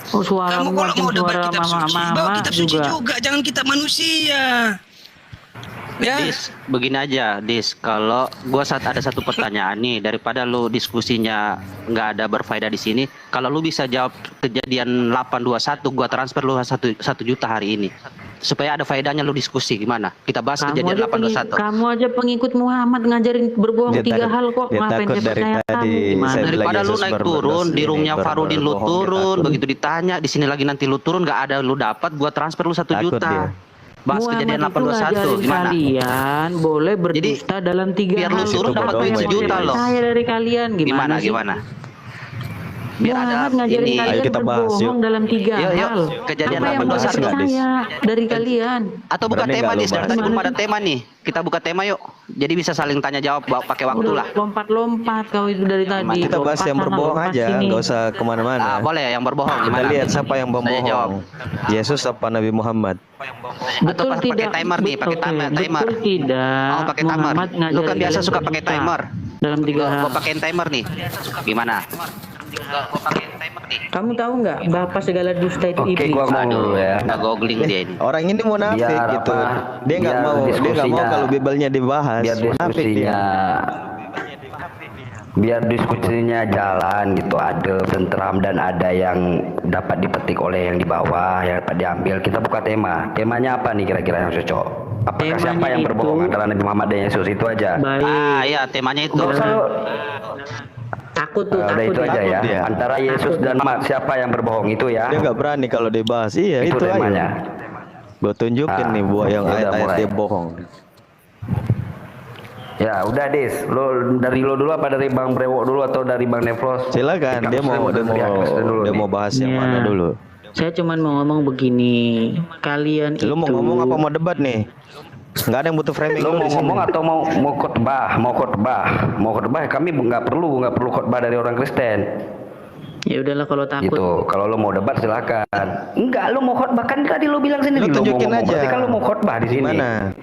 Oh, suara Kamu kalau macam mau debat suara kitab suci, bawa mama-mama kitab suci juga. juga, jangan kitab manusia. Ya. Dis, begini aja, Dis. Kalau gua ada satu pertanyaan nih, daripada lu diskusinya nggak ada berfaedah di sini, kalau lu bisa jawab kejadian 821, gua transfer lu 1 juta hari ini. Supaya ada faedahnya lu diskusi gimana? Kita bahas kejadian 821. Kamu aja pengikut Muhammad ngajarin berbohong Dia 3 takut- hal kok. dia Ngapain takut saya dari percaya tadi kamu? Gimana? saya bilang Daripada lu Yesus naik turun di roomnya Farudin lu berbohong, dia turun, takut. begitu ditanya di sini lagi nanti lu turun nggak ada lu dapat, gua transfer lu 1 Takut juta. dia. Bahas Muhammad kejadian itu 821 ngajarin gimana? kalian boleh berdusta dalam 3 biar lu hal. suruh Apa dapat yang duit mau sejuta saya loh. percaya dari kalian gimana sih? Gimana? Biar ada Muhammad ngajarin ini. kalian Ayo kita bahas, berbohong yuk. dalam 3 Yuk, hal. kejadian Apa yang mau 821 saya nggak, Dis? percaya dari kalian? Atau buka Berani tema nggak lu nih, dari bahas? tadi belum Gimana ada tema nih. Kita buka tema yuk. Jadi bisa saling tanya jawab pakai waktu Udah lah. lompat-lompat kau itu dari tadi. Kita bahas Lompat yang sana, berbohong lompat aja, sini. nggak usah kemana-mana. Boleh yang berbohong Kita gimana? lihat siapa yang Saya jawab. berbohong. Yesus apa Nabi Muhammad? Betul Atau pakai tidak? timer nih, pakai Oke, timer. Betul tidak? Oh, pakai timer. Muhammad Lu kan ngajarin biasa kalian suka pakai berdusta timer. dalam 3 hal. Gua pakein timer nih. Gimana? Gua pakein timer nih. Kamu tahu nggak bapak segala dusta itu Oke, iblis? gua ngomong dulu ya. Nggak googling dia ini. Orang ini munafik Biar gitu. apa? Dia nggak Biar mau diskusinya- kalau Biblenya dibahas. Biar Munafik diskusinya dia. jalan gitu, adem, tentram, dan ada yang dapat dipetik oleh yang di bawah, yang dapat diambil. Kita buka temanya apa nih kira-kira yang cocok? Apakah Temanya siapa yang itu- berbohong antara Nabi Muhammad dan Yesus? Itu aja. Baik. Iya, temanya itu. Nggak usah lu. Takut tuh, Udah takut itu aja ya. dia. Antara Yesus dan Muhammad, siapa yang berbohong itu ya? Dia nggak berani kalau dibahas. Iya, Itu itu aja. temanya. Gue tunjukin nih buat yang Udah ayat-ayat mulai. dia bohong. Ya udah Dis, dari lo dulu apa dari Bang Brewok dulu atau dari Bang Neflos? Silakan, dia mau bahas yang Ya. mana dulu. Saya cuman mau ngomong begini, kalian Lu itu mau ngomong apa mau debat nih? Nggak ada yang butuh framing. Lo dulu mau di sini. ngomong atau mau khotbah? Kami nggak perlu khotbah dari orang Kristen. Ya udahlah kalau takut. Gitu. Kalau lo mau debat silakan. Enggak, lo mau khotbah kan tadi lo bilang sendiri. Lu tunjukin aja. Berarti kan lo mau khotbah di sini. Mana?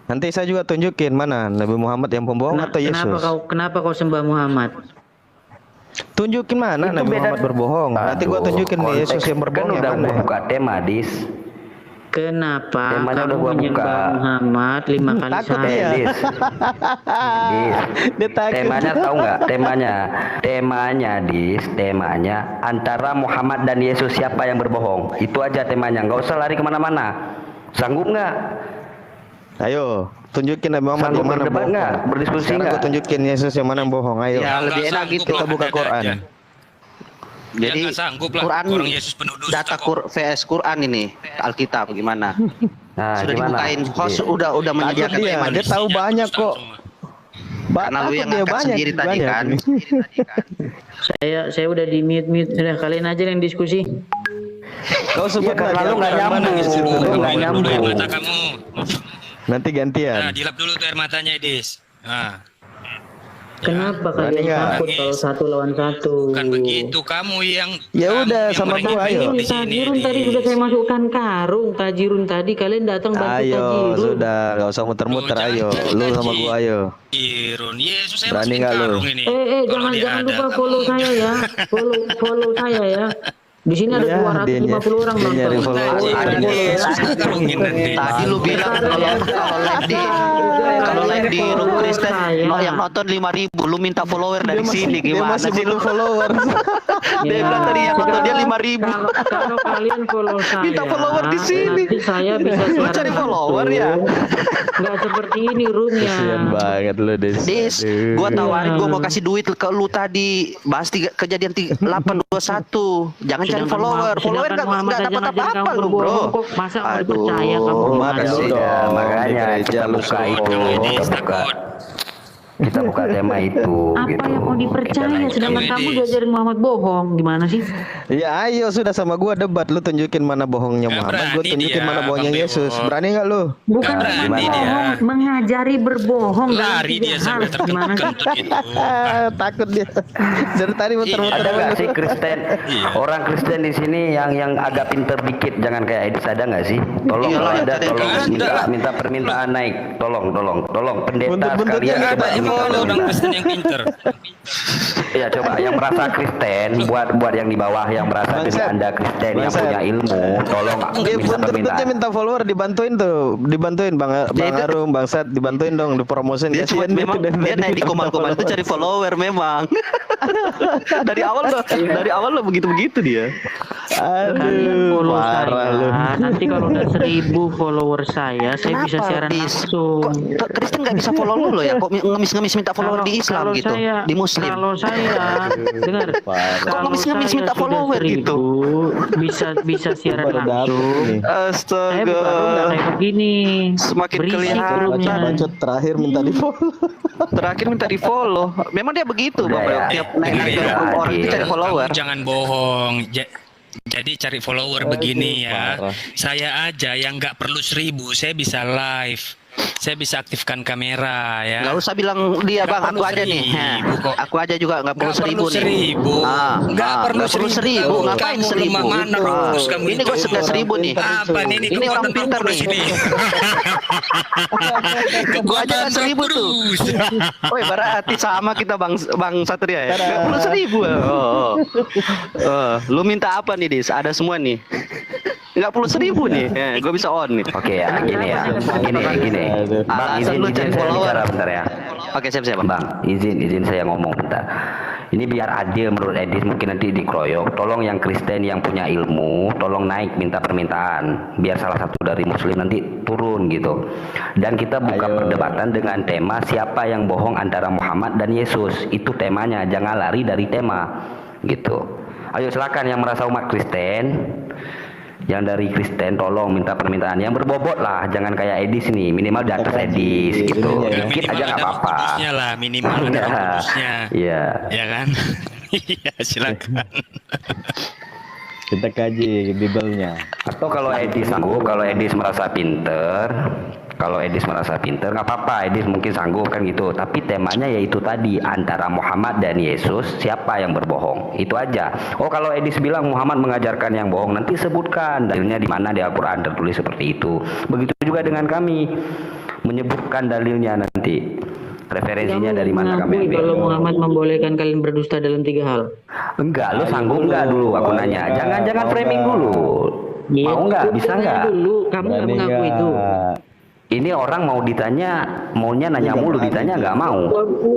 Nanti saya juga tunjukin mana Nabi Muhammad yang pembohong atau Yesus. Kenapa kau sembah Muhammad? Tunjukin mana Itu Nabi beda. Muhammad berbohong. Nanti gua tunjukin nih Yesus yang berbohong Kan udah yang mana. buka tema, Dis. Kenapa Temanya udah kamu gua menyembah buka. Muhammad 5 kali Takut sehari? dia. Dis. Dia takut. Temanya tahu nggak? Temanya Dis. Temanya antara Muhammad dan Yesus siapa yang berbohong? Itu aja temanya. Nggak usah lari kemana-mana. Sanggup nggak? Ayo, tunjukin Nabi Muhammad Sanggup yang mana berdebat bohong. nggak? Berdiskusi Sekarang nggak? gua tunjukin Yesus yang mana yang bohong. Ayo. Ya lebih enak gitu. Kita buka Quran. Jadi sanggup lah Quran orang Yesus penuh dusta data kok. VS Quran ini Alkitab gimana? Nah, Sudah gimana? dibukain host Dis. udah Takut menyediakan dia, tema dia tahu banyak kok. karena lu Takut yang dia angkat banyak. sendiri tadi kan. Saya udah di mute. Udah kalian aja yang diskusi. Kau sebut karena lagi lu nggak Al-Quran mana? nyambung. Lu nggak nyambung. Mata kamu. Nanti gantian. Nah, dilap dulu tuh air matanya, Dis. Nah, Kenapa Berani kalian nggak? takut kalau 1 lawan 1? bukan begitu. Kamu yang Ya kamu udah, yang sama merengek gua, ayo. di sini, Tajirun tadi Dis. sudah saya masukkan karung. Tajirun tadi kalian datang bantu Ayo, Tajirun. sudah, gak usah muter-muter. Lu Ayo, jangan lu sama ngaji. gua ayo. Tajirun. Yesus saya Berani masukin nggak lu? karung ini. Kalau dia Jangan ada, lupa kamu follow saya ya. Follow saya ya. Di sini ada Iya, 250 orang dia nyari nonton. follower. Ada Yesus karungin nanti. Tadi lu bilang kalau live di room Kristen yang nonton 5.000 lu minta follower dari sini Dia gimana masih sih lu? butuh follower. Dia bilang tadi yang nonton dia 5.000. Kalau kalian follow saya, Minta follower di sini. nanti saya bisa Lu siaran cari follower ya? Nggak seperti ini roomnya. Kasian banget lu, Des. Dis, Aduh. gua tawarin gua mau kasih duit ke lu tadi bahas kejadian 821. Jangan cari follower. Follower enggak dapat apa-apa lu, Bro. Masa mau Aduh, dipercaya kamu? makasih Aduh. dong. Makanya Gereja kita lu buka itu, Dis, kita buka. takut. Kita buka tema itu Apa gitu. yang mau dipercaya? Sedangkan Wedis. kamu diajarin Muhammad bohong. Gimana sih? Ya ayo sudah sama gua debat, lu tunjukin mana bohongnya Nggak Muhammad, gua berani tunjukin dia, mana bohongnya Bang Yesus. Dewo. Berani nggak lu? Bukan Nggak cuma berani dia. bohong, mengajari berbohong. dalam Lari 3 dia hal. sampai Gimana sih? terkentut-kentut gitu. Takut dia. Dari tadi muter-muter. Ada nggak sih Kristen? Iya. Orang Kristen di sini yang agak pinter dikit, jangan kayak Edis, ada nggak sih? Tolong Iyalah, kalau ada, yang tolong ada. minta permintaan naik. Tolong pendeta Buntut-buntutnya sekalian nggak coba ada, minta Follow orang permintaan. Kristen yang pinter. Iya coba yang merasa Kristen, buat yang di bawah yang merasa diri Bangsat. Anda Kristen yang Bangsat. punya ilmu, tolong Dia minta buntut-buntutnya permintaan. minta follower, dibantuin tuh, dibantuin Bang itu- Arum, Bangsat, dibantuin dong, dipromosin. Dia Kasihan memang dari dia tadi naik di minta komal-komal itu follower. cari follower memang. dari awal lo begitu dia. Kalian Aduh, follow parah saya. lu. Nanti kalau udah 1000 follower saya bisa siaran Dis? langsung. Kok Kristen nggak bisa follow lu loh ya? Kok ngemis-ngemis minta follower di Islam Kalau gitu? saya- Di Muslim. Kalau saya dengar, Parah. Kok kalau ngemis-ngemis saya minta sudah follower 1000, gitu? bisa siaran Pada dapet langsung. nih. Saya buka room nggak kayak begini. Semakin Berisik kelihatan. roomnya. Bacot terakhir minta di follow. Terakhir minta di follow. Memang dia begitu, Udah Bapak. ya. Tiap naik-naik Udah, ke orang itu Adil. cari follower. Kamu jangan bohong. Jadi cari follower begini ya. parah. Saya aja yang nggak perlu 1000, saya bisa live. Saya bisa aktifkan kamera ya. Nggak usah bilang dia, Nggak Bang. perlu Aku aja nih. 1000 kok. Aku aja juga nggak perlu Nggak 1000 nih. 1000. Nggak perlu 1000. Ngapain Kamu 1000? lemah mana rumus kamu Ini gue itu? sudah 1000 nih. Apa nih? Ini orang kekuatan pintar kurus nih. ini. Gua aja kan 1000 tuh. Woi, berarti sama kita Bang Satria ya. Nggak perlu 1000. Lu minta apa nih, Dis? Ada semua nih. Nggak perlu 1000 nih. Gue bisa on nih. Oke ya, gini ya, gini. Bang, Alasan lu izin cari saya follower. bicara bentar ya. Oke, siap-siap, Bang. Bang, izin saya ngomong bentar. Ini biar adil menurut Edis, mungkin nanti dikeroyok. Tolong yang Kristen yang punya ilmu, tolong naik minta permintaan. Biar salah satu dari Muslim nanti turun gitu. Dan kita buka perdebatan dengan tema siapa yang bohong antara Muhammad dan Yesus. Itu temanya, jangan lari dari tema gitu. Ayo silakan yang merasa umat Kristen, yang dari Kristen tolong minta permintaan yang berbobot lah, jangan kayak Edis nih, minimal di atas Edis gitu, Ya, dikit minimal aja nggak ada apa-apa. kudusnya lah, minimal ada Iya. kudusnya. Iya. Ya kan? Iya, silakan. Kita kaji Bible-nya. Atau kalau Edis sanggup, kalau Edis merasa pinter, Kalau Edis merasa pinter nggak apa-apa, Edis mungkin sanggup kan gitu. Tapi temanya yaitu tadi antara Muhammad dan Yesus, siapa yang berbohong? Itu aja. Oh kalau Edis bilang Muhammad mengajarkan yang bohong, nanti sebutkan dalilnya di mana di Al-Quran tertulis seperti itu. Begitu juga dengan kami, menyebutkan dalilnya nanti. Referensinya dari mana kami ambil. Kalau Muhammad membolehkan kalian berdusta dalam 3 hal. Enggak, lu sanggup enggak dulu aku nanya. Jangan framing dulu. Mau enggak? Bisa enggak? Dulu, kamu enggak mengaku itu. Ini orang mau ditanya, maunya nanya mulu, ditanya nggak mau.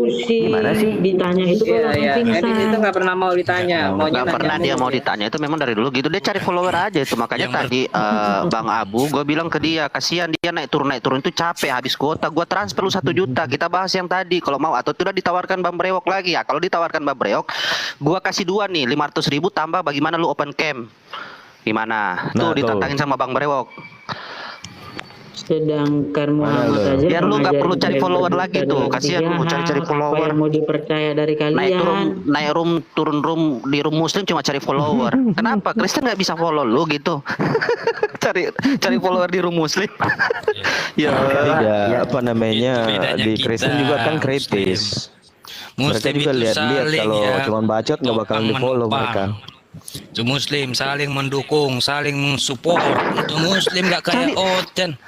Gimana sih? Ditanya itu kalau Edis itu nggak pernah mau ditanya. Nggak pernah dia mau ditanya, itu memang dari dulu gitu. Dia cari follower aja itu. Makanya tadi Bang Abu, gue bilang ke dia, kasihan dia naik turun itu capek, habis kuota. Gue transfer lu 1 juta. Kita bahas yang tadi, kalau mau atau tidak ditawarkan Bang Brewok lagi ya. Kalau ditawarkan Bang Brewok, gue kasih 2 nih, 500.000 tambah. Bagaimana lu open cam? Gimana? Tuh ditantangin sama Bang Brewok. Sedangkan Muhammad aja biar lu nggak perlu cari follower lagi tuh, kasihan lu cari follower. Yang mau dipercaya dari kalian. Naik room turun room di room muslim cuma cari follower. Kenapa Kristen nggak bisa follow lu gitu? cari follower di room muslim. Ya apa namanya, di Kristen juga kan kritis. Mereka juga lihat-lihat kalau cuma bacot nggak bakalan di follow mereka. Itu muslim saling mendukung, saling mensupport. Itu muslim gak kayak Oten.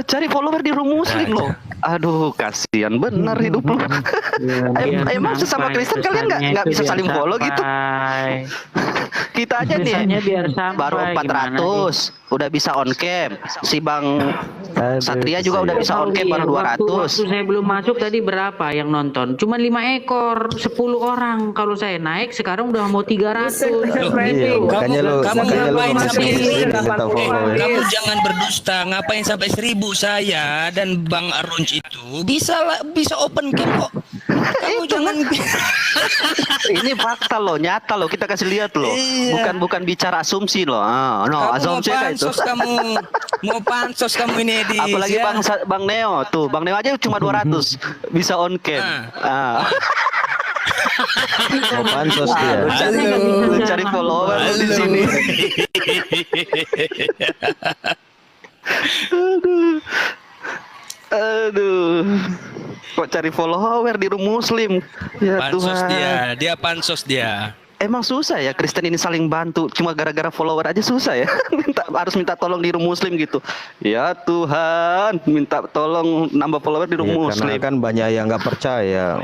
Cari follower di room muslim loh. Aduh, kasihan bener hidup lu. Emang sesama Kristen kalian nggak bisa saling follow gitu? Kita aja nih baru 400 udah bisa on cam. Si Bang Satria juga udah bisa on cam baru 200. Waktu saya belum masuk tadi berapa yang nonton? Cuma 5 ekor, 10 orang. Kalau saya naik sekarang udah mau 300. Iya, makanya lu kamu jangan berdusta. Ngapain sampai 1000 saya dan Bang Arunj itu bisa open cam kok. Kamu jangan. Ini fakta loh, nyata loh, kita kasih lihat loh. Bukan bicara asumsi loh. Asumsi kan itu. Mau pansos kamu ini di. Apalagi Bang Neo tuh, Bang Neo aja cuma 200 bisa on cam. Mau pansos dia. Cari follower di sini. Aduh. Kok cari follower di room muslim? Ya pansos Tuhan. dia pansos dia. Emang susah ya Kristen ini saling bantu, cuma gara-gara follower aja susah ya. Harus minta tolong di room muslim gitu. Ya Tuhan, minta tolong nambah follower di room muslim. Karena kan banyak yang nggak percaya.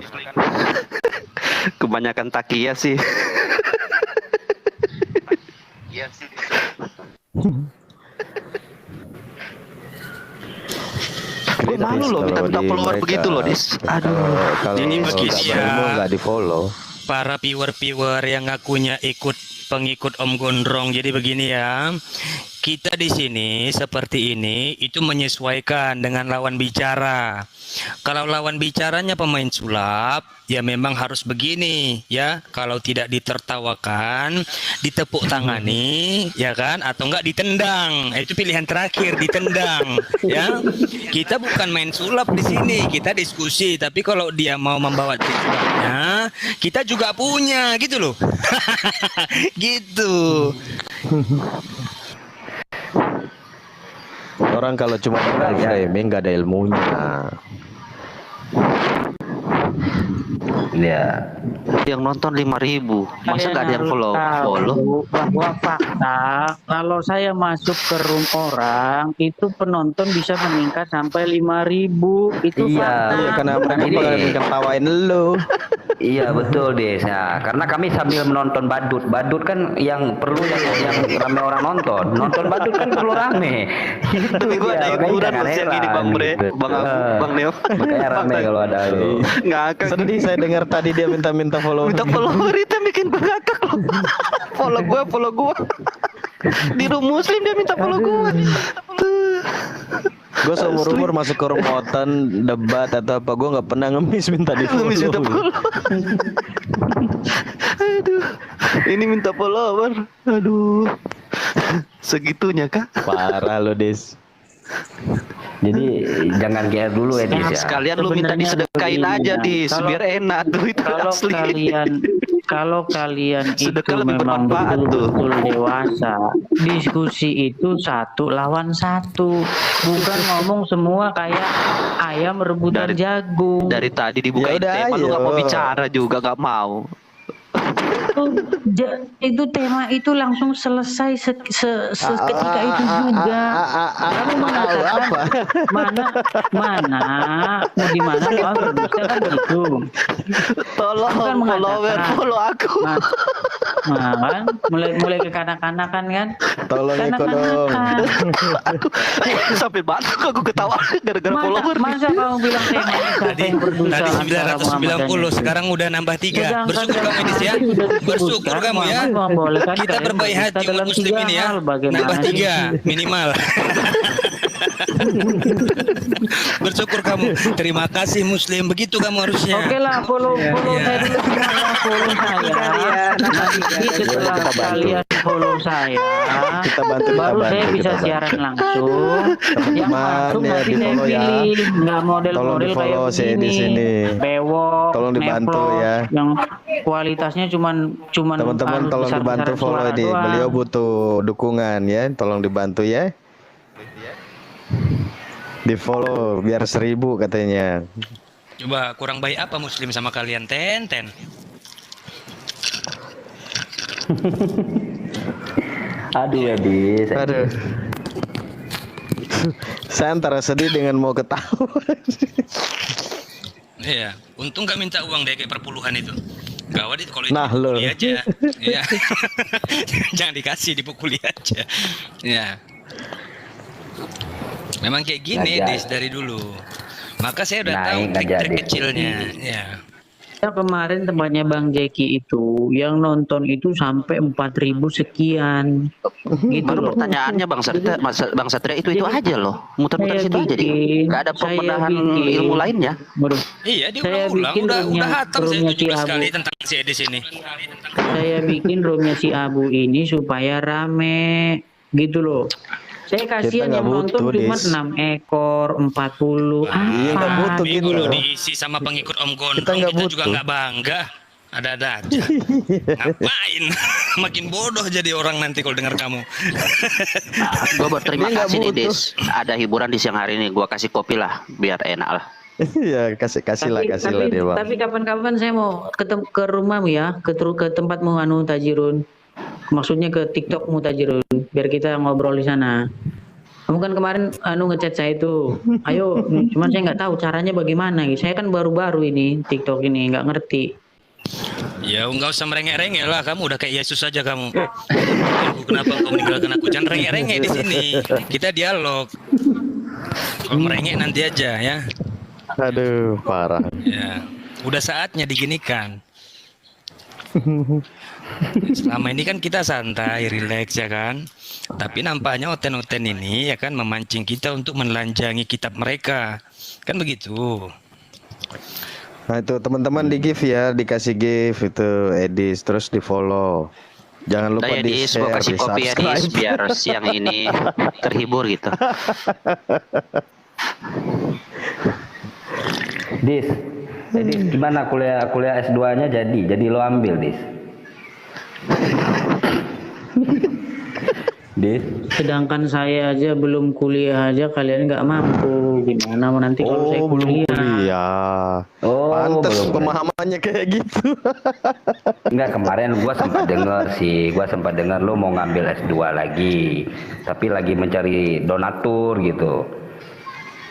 Kebanyakan takia sih. Gue malu loh minta follower begitu loh, Dis. Aduh. Jadi begini ya. Nggak di follow. Para viewer yang ngakunya pengikut Om Gondrong. Jadi begini ya. Kita di sini seperti ini itu menyesuaikan dengan lawan bicara. Kalau lawan bicaranya pemain sulap, ya memang harus begini ya. Kalau tidak ditertawakan, ditepuk tangani, ya kan? Atau enggak ditendang. Itu pilihan terakhir, ditendang. Ya, kita bukan main sulap di sini, kita diskusi. Tapi kalau dia mau membawa sulapnya, kita juga punya, gitu loh. Gitu. Orang kalau cuma framing nggak ada ilmunya. Ya. Yang nonton 5.000, masa nggak ada yang follow? Bahwa fakta kalau saya masuk ke room orang itu penonton bisa meningkat sampai 5.000. Itu fakta. Iya, karena mereka bakal ketawain lu. Iya betul Des. Nah, karena kami sambil menonton badut. Badut kan yang perlu yang rame orang nonton. Nonton badut kan perlu rame. Tapi gue ada hiburan loh siang ini Bang Bre, Bang Neo. Makanya rame kalau ada lu. Ngakak. Sedih saya dengar tadi dia minta follow. Minta follower itu bikin gue ngakak loh. Follow gua. Di room muslim dia minta follow gua. Gue seumur-umur masuk ke rumah debat atau apa, gue nggak pernah ngemis minta di follow. Aduh, ini minta follower. Aduh, segitunya kah? Parah lo Des. Jadi jangan care dulu Edis ya. Sekalian lu minta disedekain aja Dis, biar enak duit Kalau asli. kalau kalian itu Sedekah lebih memang bermanfaat tuh. betul-betul dewasa, diskusi itu 1 lawan 1, bukan ngomong semua kayak ayam rebutan jagung. Dari tadi dibukain Ya udah, tema lu nggak mau ayo. bicara juga, nggak mau. Itu tema itu langsung selesai seketika itu juga. Kamu mengatakan mana mau gimana soal berdusta kan begitu. Tolong Bukan mengatakan. follow aku. Nah kan mulai ke kanak-kanakan kan. Tolong Eko dong. Aku sampai batuk aku ketawa gara-gara follower. Masa kamu bilang temanya siapa yang berdusta Tadi antara Muhammad dan 990, sekarang udah nambah 3. Sedangkan Bersyukur kamu ini ya. Bersyukur kamu ya. Kita berbaik hati umat muslim ini ya. Nambah 3 minimal. Bersyukur kamu. Terima kasih muslim. Begitu kamu harusnya. Oke lah, follow saya dulu semuanya, follow saya. Nanti setelah kalian follow saya, baru saya bisa siaran langsung. Yang masuk ya, nanti saya di-follow ya. pilih, nggak Tolong model-model kayak di-follow saya di begini, sini. bewok, Tolong dibantu neplos, ya. yang kualitasnya cuman Teman-teman tolong dibantu follow suara di. doang. Beliau butuh dukungan ya. Tolong dibantu ya. Di follow biar 1000 katanya. Coba kurang baik apa muslim sama kalian? Ten. Aduh ya Dis. Aduh. Saya antara sedih dengan mau ketawa. Iya, untung gak minta uang deh kayak perpuluhan itu. Gawat itu kalau itu Nah, lo. dipukuli aja. Iya. Jangan dikasih, dipukuli aja. Ya. Memang kayak gini Nggak Dis dari dulu. Maka saya udah Naik, tahu nggak trik-trik jadi. kecilnya. Ya. Ya, kemarin tempatnya Bang Jeki itu yang nonton itu sampai 4.000 sekian. Gitu Baru loh. pertanyaannya Bang Satria itu aja loh. Muter-muter Saya situ aja deh. bikin- Nggak ada saya pembenahan bikin- ilmu lainnya. Waduh, Iya, dia Saya ulang-ulang. bikin Udah roomnya- hatam saya roomnya 17 si kali Abu. tentang si Edis ini. saya bikin roomnya si Abu ini supaya rame gitu loh. Saya kasihan nggak yang nonton butuh, cuma Dis. 6 ekor, 40. Iya, nggak butuh Apa? gitu Minggu loh. diisi sama pengikut Om Gondrong, Kita nggak kita juga butuh. nggak bangga. Ada-ada aja. Ngapain? Makin bodoh jadi orang nanti kalau dengar kamu. Gue berterima Dia nggak kasih nih butuh. Dis. Ada hiburan di siang hari ini. Gua kasih kopi lah biar enak lah. Ya kasih lah dia bang. Tapi kapan-kapan saya mau ke rumahmu ya, ke tempatmu anu Tajirun. Maksudnya ke TikTokmu Tajirun, biar kita ngobrol di sana. Kamu kan kemarin anu ngechat saya itu, ayo, cuman saya nggak tahu caranya bagaimana. Saya kan baru-baru ini TikTok ini nggak ngerti. Ya nggak usah merengek-rengek lah, kamu udah kayak Yesus saja kamu. Aku, kenapa kau meninggalkan aku? Jangan rengek-rengek di sini. Kita dialog. Kalau merengek nanti aja ya. Aduh parah. Ya, udah saatnya diginikan. Selama ini kan kita santai, rileks ya kan. Tapi nampaknya oten-oten ini ya kan memancing kita untuk menelanjangi kitab mereka. Kan begitu. Nah itu teman-teman di give ya, dikasih give itu Edis, terus di follow. Jangan lupa Udah ya di Dis, share, gua kasih di kopi ya Dis subscribe. biar siang ini terhibur gitu. Dis. Jadi gimana kuliah S2-nya jadi lo ambil, Dis. Dis. Sedangkan saya aja belum kuliah aja kalian nggak mampu. Gimana mau nanti kalau saya Oh belum kuliah? kuliah. Oh, Pantes belum. pemahamannya kayak gitu. Enggak, kemarin gua sempat dengar lo mau ngambil S2 lagi. Tapi lagi mencari donatur gitu.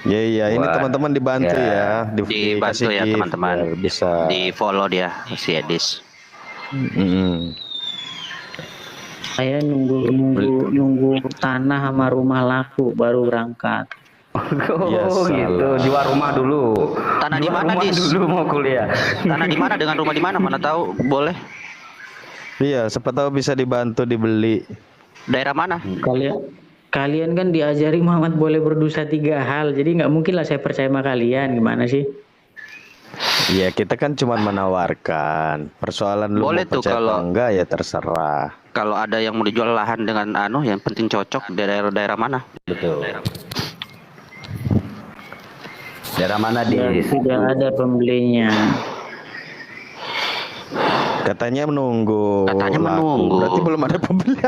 Iya ini Wah, teman-teman dibantu ya. ya. Dibantu dikasih ya gift, teman-teman. biar bisa. Di follow dia si Edis. Saya nunggu tanah sama rumah laku baru berangkat. Oh Ya, gitu, salah. jual rumah dulu. Tanah di Jual mana, rumah Dis? dulu mau kuliah. Tanah di mana dengan rumah di mana? Mana tahu boleh. Iya, siapa tahu bisa dibantu dibeli. Daerah mana? Kalian kan diajari Muhammad boleh berdosa 3 hal, jadi nggak mungkin lah saya percaya sama kalian. Gimana sih? Iya, kita kan cuma menawarkan. Persoalan lu Boleh mau tuh percaya kalau- apa enggak ya terserah. Kalau ada yang mau dijual lahan dengan yang penting cocok di daerah mana? Betul. Daerah mana, Ya, Dis? tidak ada pembelinya. Katanya menunggu. Katanya laku. menunggu. Berarti belum ada pembeli.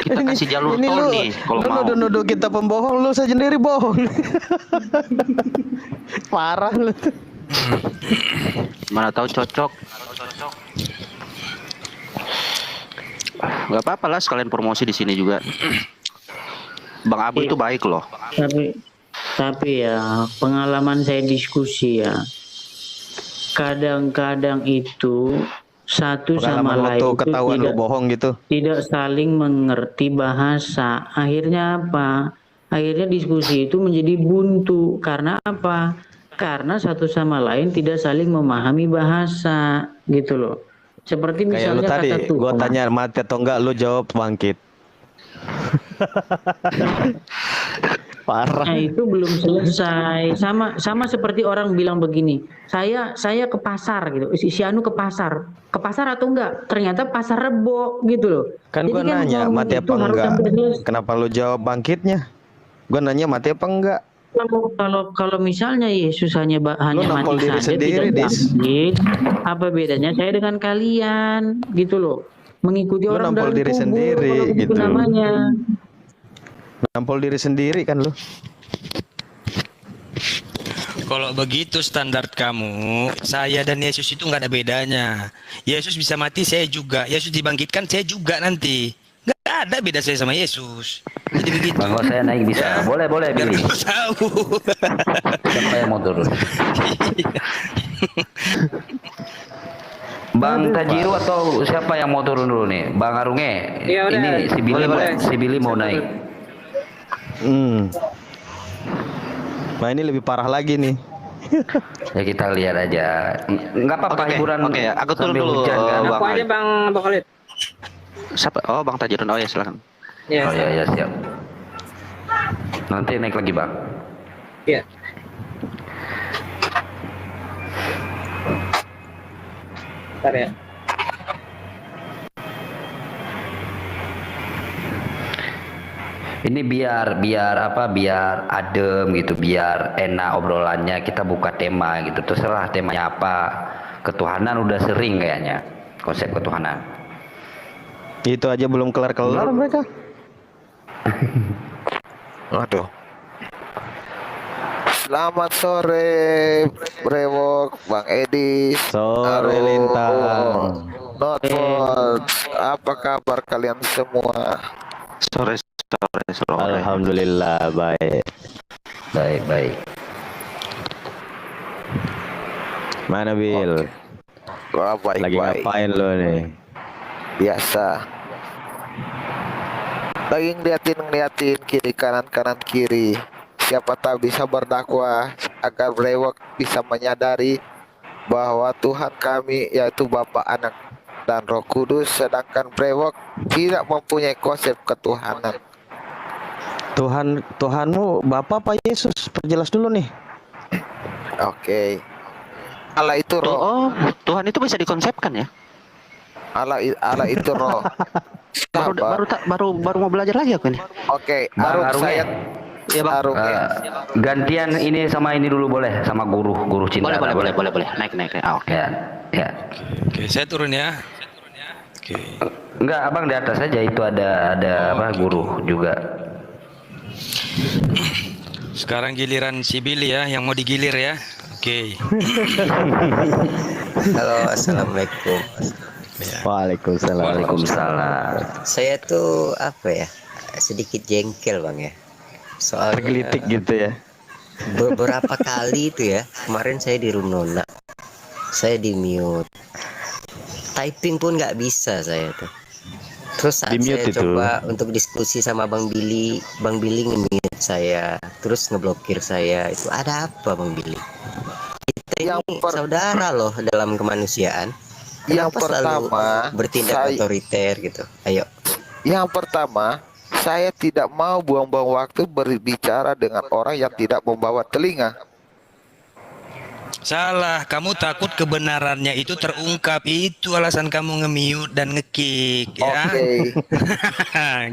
Kita kasih jalur ini tol lu, nih kalau lu mau. nuduh kita pembohong, lu sendiri bohong. Parah lu. Mana tahu cocok. Gak apa-apa lah, sekalian promosi di sini juga. Bang Abu itu baik loh. Tapi ya pengalaman saya diskusi ya, kadang-kadang itu satu sama lain itu ketahuan lu bohong gitu. tidak saling mengerti bahasa. Akhirnya apa? Akhirnya diskusi itu menjadi buntu. Karena apa? Karena satu sama lain tidak saling memahami bahasa, gitu loh. Seperti Kayak lu misalnya tadi, kata Tuhan. gua tanya mati atau enggak, lu jawab bangkit. Parah. Nah, itu belum selesai. Sama seperti orang bilang begini, saya ke pasar gitu. Si Anu ke pasar atau enggak? Ternyata pasar Rebo gitu loh. Kan Jadi gua nanya ngomong mati itu apa harus enggak? sampai selesai. Kenapa lu jawab bangkitnya? Gua nanya mati apa enggak? Kalau misalnya Yesus hanya nampol mati diri saja sendiri, tidak Dis. bangkit, apa bedanya saya dengan kalian gitu loh? Mengikuti Lu orang nampol dalam diri kubur, sendiri, kalau begitu gitu. namanya. Nampol diri sendiri kan lu. Kalau begitu standar kamu, saya dan Yesus itu nggak ada bedanya. Yesus bisa mati, saya juga. Yesus dibangkitkan, saya juga nanti. Nggak ada beda saya sama Yesus. Jadi begitu. Bang, kalau saya naik bisa. Boleh Biar Billy. kamu tahu. Siapa yang mau turun? Bang Tajiru atau siapa yang mau turun dulu nih? Bang Arunge. Iya, udah. Ini Boleh. si Billy mau naik. Nah ini lebih parah lagi nih. Ya kita lihat aja. Nggak apa-apa hiburan. Oke, aku turun sambil dulu, hujan kan. Bang. Aku aja Bang Khalid. Siapa? Oh, Bang Tajirun. Oh ya, silakan. Iya. Oh ya siap. Nanti naik lagi Bang. Iya. Bentar ya. Ini biar adem gitu, biar enak obrolannya. Kita buka tema gitu. Terserah temanya apa. Ketuhanan udah sering kayaknya. Konsep ketuhanan. Itu aja belum kelar-kelar mereka. Waduh. Selamat sore, Brewok, Bang Edi. Sore Lintang. Noteboard. Apa kabar kalian semua? Sore. Alhamdulillah baik. Baik. Mana Bil? Wah, baik. Lagi ngapain lo nih? Biasa. Lagi ngeliatin kiri kanan kiri. Siapa tahu bisa berdakwah agar Brewok bisa menyadari bahwa Tuhan kami yaitu Bapa, Anak, dan Roh Kudus, sedangkan Brewok tidak mempunyai konsep ketuhanan. Tuhanmu Bapa apa Yesus? Perjelas dulu nih. Oke. Allah itu roh. Oh, Tuhan itu bisa dikonsepkan ya? Allah itu roh. Baru mau belajar lagi aku ini. Oke, Bang Arung Arunge. saya. Iya, Bang. Gantian ini sama ini dulu boleh, sama guru cinta. Boleh. Naik. Oke. Ya. Oke, saya turun ya. Oke. Enggak, Abang di atas aja, itu ada apa guru juga. Sekarang giliran si Billy ya, yang mau digilir ya. Oke. Halo, assalamualaikum. Waalaikumsalam. Saya tuh apa ya, sedikit jengkel Bang ya. Soal tergelitik gitu ya. Beberapa kali itu ya, kemarin saya di room Nona, saya di mute, typing pun nggak bisa saya tuh. Terus saat saya coba untuk diskusi sama Bang Billy nge-mute saya, terus ngeblokir saya. Itu ada apa Bang Billy? Kita ini saudara loh dalam kemanusiaan. Yang Kenapa pertama, bertindak otoriter gitu? Ayo. Yang pertama, saya tidak mau buang-buang waktu berbicara dengan orang yang tidak membawa telinga. Salah, kamu takut kebenarannya itu terungkap. Itu alasan kamu nge-mute dan nge-kick ya. Oke.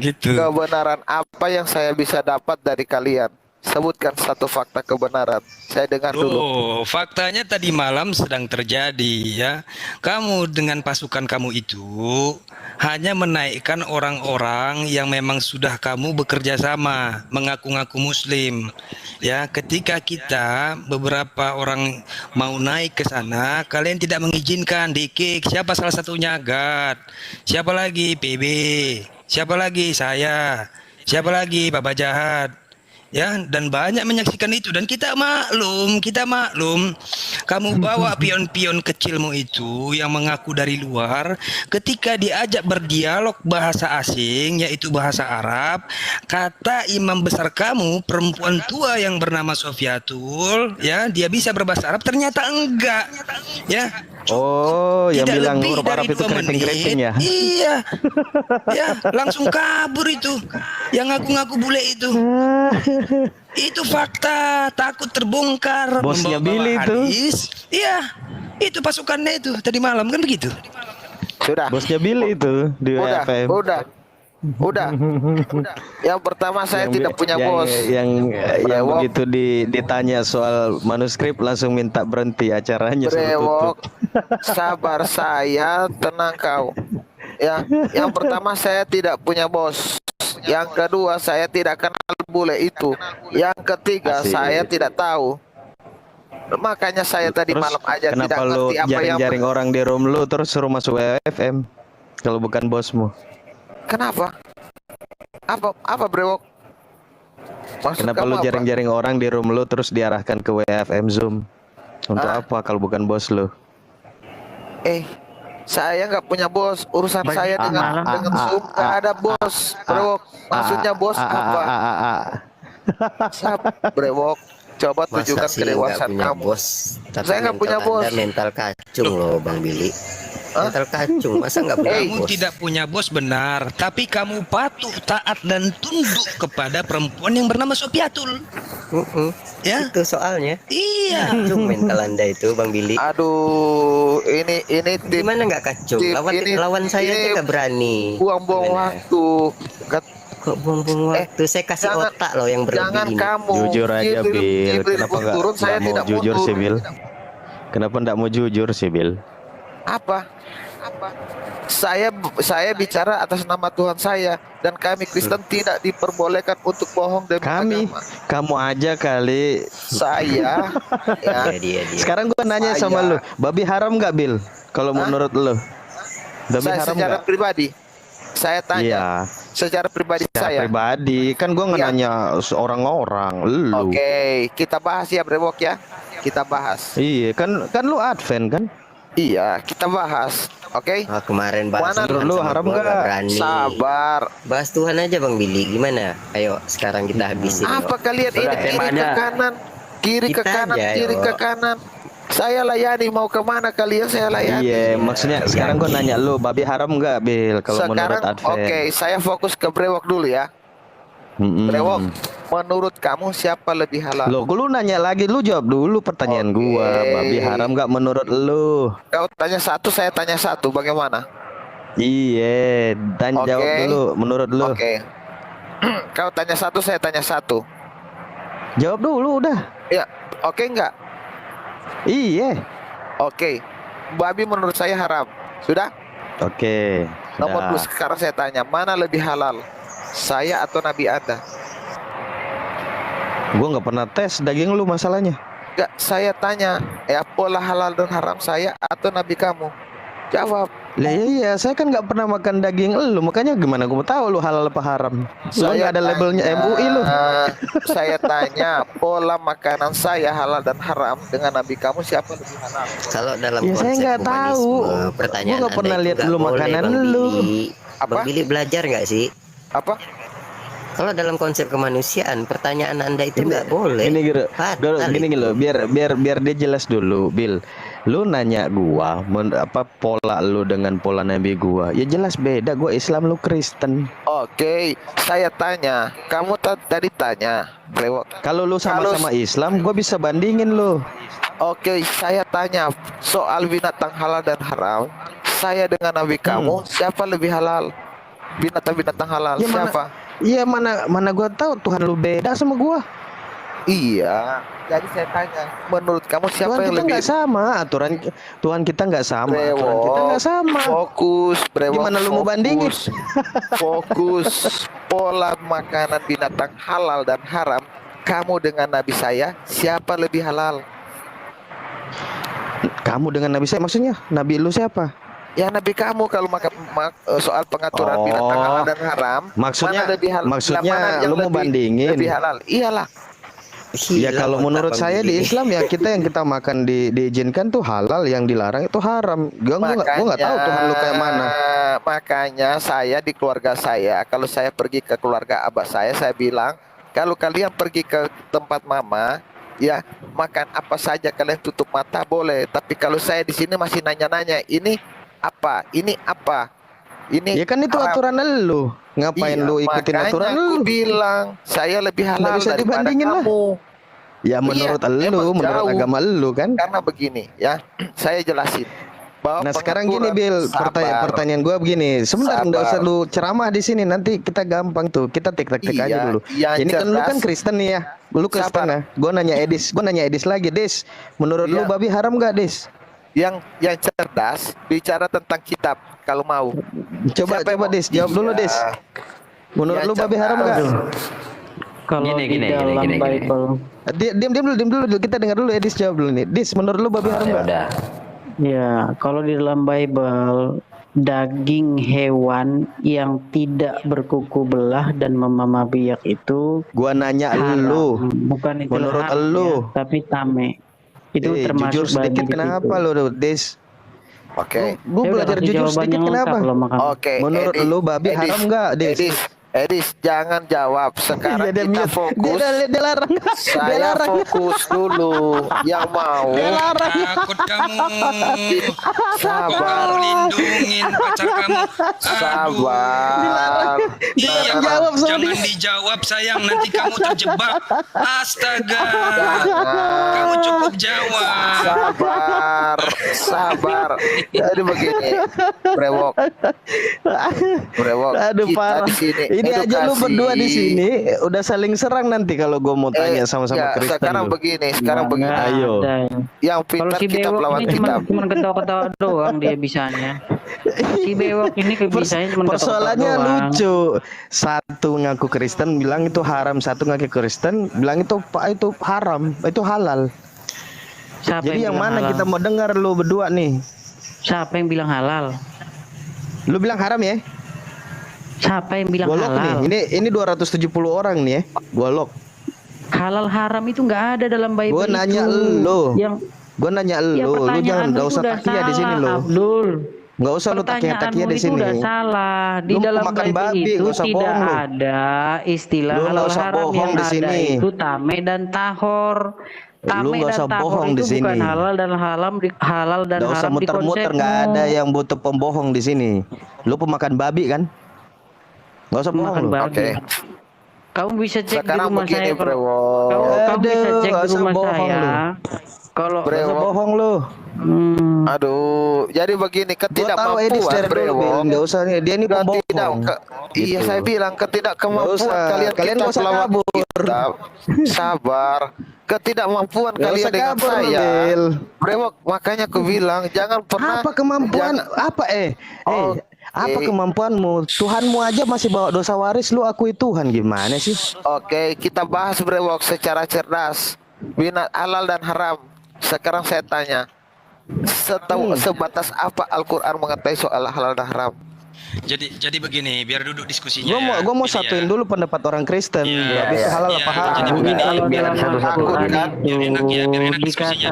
Gitu. Kebenaran apa yang saya bisa dapat dari kalian? Sebutkan satu fakta kebenaran. Saya dengar dulu. Oh, faktanya tadi malam sedang terjadi ya. Kamu dengan pasukan kamu itu hanya menaikkan orang-orang yang memang sudah kamu bekerja sama, mengaku-ngaku muslim. Ya, ketika kita beberapa orang mau naik ke sana, kalian tidak mengizinkan, di-kick. Siapa salah satunya? Gat. Siapa lagi? PB. Siapa lagi? Saya. Siapa lagi? Bapak Jahat. Ya, dan banyak menyaksikan itu, dan kita maklum, kamu bawa pion-pion kecilmu itu yang mengaku dari luar, ketika diajak berdialog bahasa asing yaitu bahasa Arab, kata imam besar kamu, perempuan tua yang bernama Sofiatul, ya, dia bisa berbahasa Arab, ternyata enggak, ya. Oh, yang Tidak bilang lebih huruf Arab dari itu 2 keriting-keriting menit. ya? Iya. Ya, langsung kabur itu. Yang ngaku-ngaku bule itu. Itu fakta, takut terbongkar. Bosnya membawa-bawa Billy itu. hadis. Iya. Itu pasukannya itu tadi malam kan begitu. Sudah. Bosnya Billy itu di Udah, WFM. udah. Yang pertama saya tidak punya bos. Yang Brewok. begitu ditanya soal manuskrip langsung minta berhenti acaranya suruh Brewok, tutup. sabar saya, tenang kau. Ya, yang pertama saya tidak punya bos. Yang kedua saya tidak kenal bule itu. Yang ketiga Asik. saya tidak tahu. Makanya saya tadi Terus malam aja tidak kenapa lu ngerti apa yang. jaring-jaring orang di room lu terus suruh masuk WFM kalau bukan bosmu? Kenapa? Apa Brewok? Maksud Kenapa kamu lu apa? jaring-jaring orang di room lu terus diarahkan ke WFM Zoom? Untuk Ah. apa kalau bukan bos lu? Saya nggak punya bos. Urusan saya dengan Zoom nggak ada bos. Brewok, maksudnya bos apa? Brewok, coba Masa tunjukkan sih nggak kedewasaan punya kamu. bos? Tapi Saya nggak punya mental bos. Anda mental kacung loh Bang Billy. Mental kacung, masa nggak punya Kamu bos? tidak punya bos benar, tapi kamu patuh, taat dan tunduk kepada perempuan yang bernama Sofiatul. Ya, itu soalnya. Iya. Kacung mental Anda itu Bang Billy. Aduh, ini tim, Gimana nggak kacung? tim Lawan saya aja ini nggak berani. buang-buang Gimana? waktu. Kok buang-buang waktu? Saya kasih jangan- otak loh yang berlebih Jangan ini. kamu. Jujur aja Jibril- Bil, Jibril kenapa pun nggak turun, saya mau tidak jujur mundur. sih Bil? Kenapa nggak mau jujur sih Bil? Apa? Saya bicara atas nama Tuhan saya, dan kami Kristen tidak diperbolehkan untuk bohong demi agama. Kamu aja kali. Saya ya. Dia. Sekarang gua nanya sama lu, babi haram nggak Bil? Kalau menurut lu, babi Saya haram secara nggak? pribadi saya tanya. Iya. Secara pribadi Secara saya. pribadi kan gua nggak Iya. nanya orang-orang, lu. Oke, kita bahas ya Brewok ya. Kita bahas. Iya, kan lu Advent kan? Iya, kita bahas. Oke. Kemarin bahas Mana Tuhan lu sama haram gua nggak? berani. Sabar. Bahas Tuhan aja Bang Billy. Gimana? Ayo sekarang kita habisin. Apa yuk. kalian ini kiri ke kanan, kiri ke Kita kanan, aja, kiri yuk. ke kanan. Saya layani, mau kemana kalian saya layani. Iya, maksudnya sekarang gua nanya lu, babi haram nggak Bil? Kalau menurut Sekarang Advent. oke, saya fokus ke Brewok dulu ya. Brewok, menurut kamu siapa lebih halal? Loh, lu nanya lagi, lu jawab dulu pertanyaan gua. Babi haram nggak menurut lu? Kau tanya satu, saya tanya satu. Bagaimana? Iya, dan jawab Oke. dulu menurut lu. Oke. Kau tanya satu, saya tanya satu. Jawab dulu udah. Ya, oke enggak? Iya. Oke. Babi menurut saya haram. Sudah? Oke. Nomor Dah. 2 sekarang saya tanya, mana lebih halal? Saya atau Nabi Anda? Gua nggak pernah tes daging lu masalahnya. Enggak, saya tanya, ya pola halal dan haram saya atau Nabi kamu? Jawab. Lah iya, saya kan nggak pernah makan daging lu, makanya gimana gua mau tahu lu halal apa haram? Lu nggak ada labelnya MUI lu. Saya tanya, pola makanan saya halal dan haram dengan Nabi kamu siapa lebih halal? Kalau dalam Ya, saya konsep nggak tahu. humanisme, pertanyaan Gua nggak pernah Anda itu lihat nggak lu boleh, makanan Bang lu. Billy. Apa? Bang Billy belajar nggak sih? Apa? Kalau dalam konsep kemanusiaan, pertanyaan Anda itu nggak boleh. Gini gitu, Fatal gini itu. loh, biar dia jelas dulu, Bil. Lu nanya gua, apa pola lu dengan pola Nabi gua? Ya jelas beda. Gua Islam, lu Kristen. Oke, saya tanya, kamu tadi tanya, Brewok. Kalau lu sama-sama Islam, gua bisa bandingin lu. Oke, saya tanya soal binatang halal dan haram. Saya dengan Nabi kamu, siapa lebih halal? Binatang-binatang halal, Ya, siapa? Iya mana gua tahu Tuhan lu beda sama gua. Iya. Jadi saya tanya, menurut kamu siapa Tuhan yang kita lebih nggak sama, aturan Tuhan kita nggak sama, aturan kita nggak sama. Fokus, Gimana lu mau bandingin? Fokus pola makanan binatang halal dan haram. Kamu dengan nabi saya, siapa lebih halal? Kamu dengan nabi saya maksudnya? Nabi lu siapa? Ya nabi kamu kalau soal pengaturan binatang halal dan haram. Maksudnya mana lebih halal? maksudnya Mana yang lu mau bandingin? Lebih halal. Iyalah. Ya kalau menurut saya di Islam ya kita yang kita makan diizinkan tuh halal, yang dilarang itu haram. Gua nggak tahu Tuhan lu kayak mana. Makanya saya di keluarga saya, kalau saya pergi ke keluarga abah saya bilang, kalau kalian pergi ke tempat mama, ya makan apa saja kalian tutup mata boleh. Tapi kalau saya di sini masih nanya-nanya, ini apa? Ini apa? Ini ya kan itu aturan lu. Ngapain lu ikutin aturan lu? Aku bilang saya lebih halal bisa daripada dibandingin kamu. Ya menurut lu, menurut jauh. agama lu kan. Karena begini ya, saya jelasin. Bahwa Nah sekarang gini Bil, pertanyaan gua begini. Sebentar, nggak usah lu ceramah di sini, nanti kita gampang tuh. Kita tek-tek aja dulu. Ini kan lu kan Kristen nih ya. Lu Kristen ya. Gua nanya Edis lagi, Des. Menurut lu babi haram nggak, Des? Yang cerdas bicara tentang kitab kalau mau. Coba Des, jawab dulu Des. Menurut lu babi haram nggak? Kalau di dalam Bible. Diam dulu, kita dengar dulu Edis jawab dulu nih. Dis, menurut lu babi haram nggak? Ya, kalau di dalam Bible daging hewan yang tidak berkuku belah dan memamah biak itu gua nanya lu. Bukan itu menurut haram, lu ya, tapi tame. Itu termasuk jujur sedikit babi kenapa lu Des? Oke. Lu belajar jujur sedikit kenapa? Oke. Menurut lu babi haram nggak, Des? Edis, jangan jawab. Sekarang kita fokus. Dia larang. Saya fokus dulu. Yang mau. Takut kamu. Sabar. Lindungin pacar kamu. Sabar. Jangan dijawab sayang, nanti kamu terjebak. Astaga. Kamu cukup jawab. Sabar. Jadi begini. Brewok. Aduh parah. Di sini. Ini edukasi. aja lu berdua di sini udah saling serang nanti kalau gue mau tanya sama-sama Kristen. Sekarang begini, Ayo. Yang pintar si kita lawan kita. Cuma ketawa-ketawa doang dia bisanya. Si Bewok ini bisanya cuma persoalannya lucu. Satu ngaku Kristen bilang itu haram, satu ngaku Kristen bilang itu haram, itu halal. Jadi yang mana halal? Kita mau dengar lu berdua nih. Siapa yang bilang halal? Lu bilang haram ya? Siapa yang bilang halal? Nih. Ini 270 orang nih ya. Gua lock. Halal haram itu nggak ada dalam Bible. Gua nanya lu. Gua nanya lu. Lu jangan enggak usah takia di sini lu. Abdul. Enggak usah lu takia-takia di sini. Udah salah. Di dalam Bible itu tidak ada istilah halal haram yang ada itu tame dan tahor. Lu nggak usah bohong di sini. Bukan halal dan haram nggak usah muter-muter, nggak ada yang butuh pembohong di sini. Lu pemakan babi kan? Nggak usah bohong lu. Oke. Kamu bisa cek sekarang di rumah begini, saya. Kamu bisa cek di rumah saya. Kalau bohong lu. Aduh, jadi begini, ketidakmampuan Brewok. Nggak usah nih, dia ini pembohong. Iya, saya bilang ketidakmampuan kalian nggak usah kabur. Sabar. Ketidakmampuan kalian dengan saya, Brewok. Makanya aku bilang jangan pernah. Apa kemampuan? Apa kemampuanmu? Tuhanmu aja masih bawa dosa waris, lu akui Tuhan, gimana sih? Oke, kita bahas Brewok secara cerdas. Halal dan haram. Sekarang saya tanya, sebatas apa Al-Quran mengetahui soal halal dan haram? Jadi begini, biar duduk diskusinya. Gua mau satuin dulu pendapat orang Kristen. Itu halal apa haram? Jadi begini, biar enak diskusinya.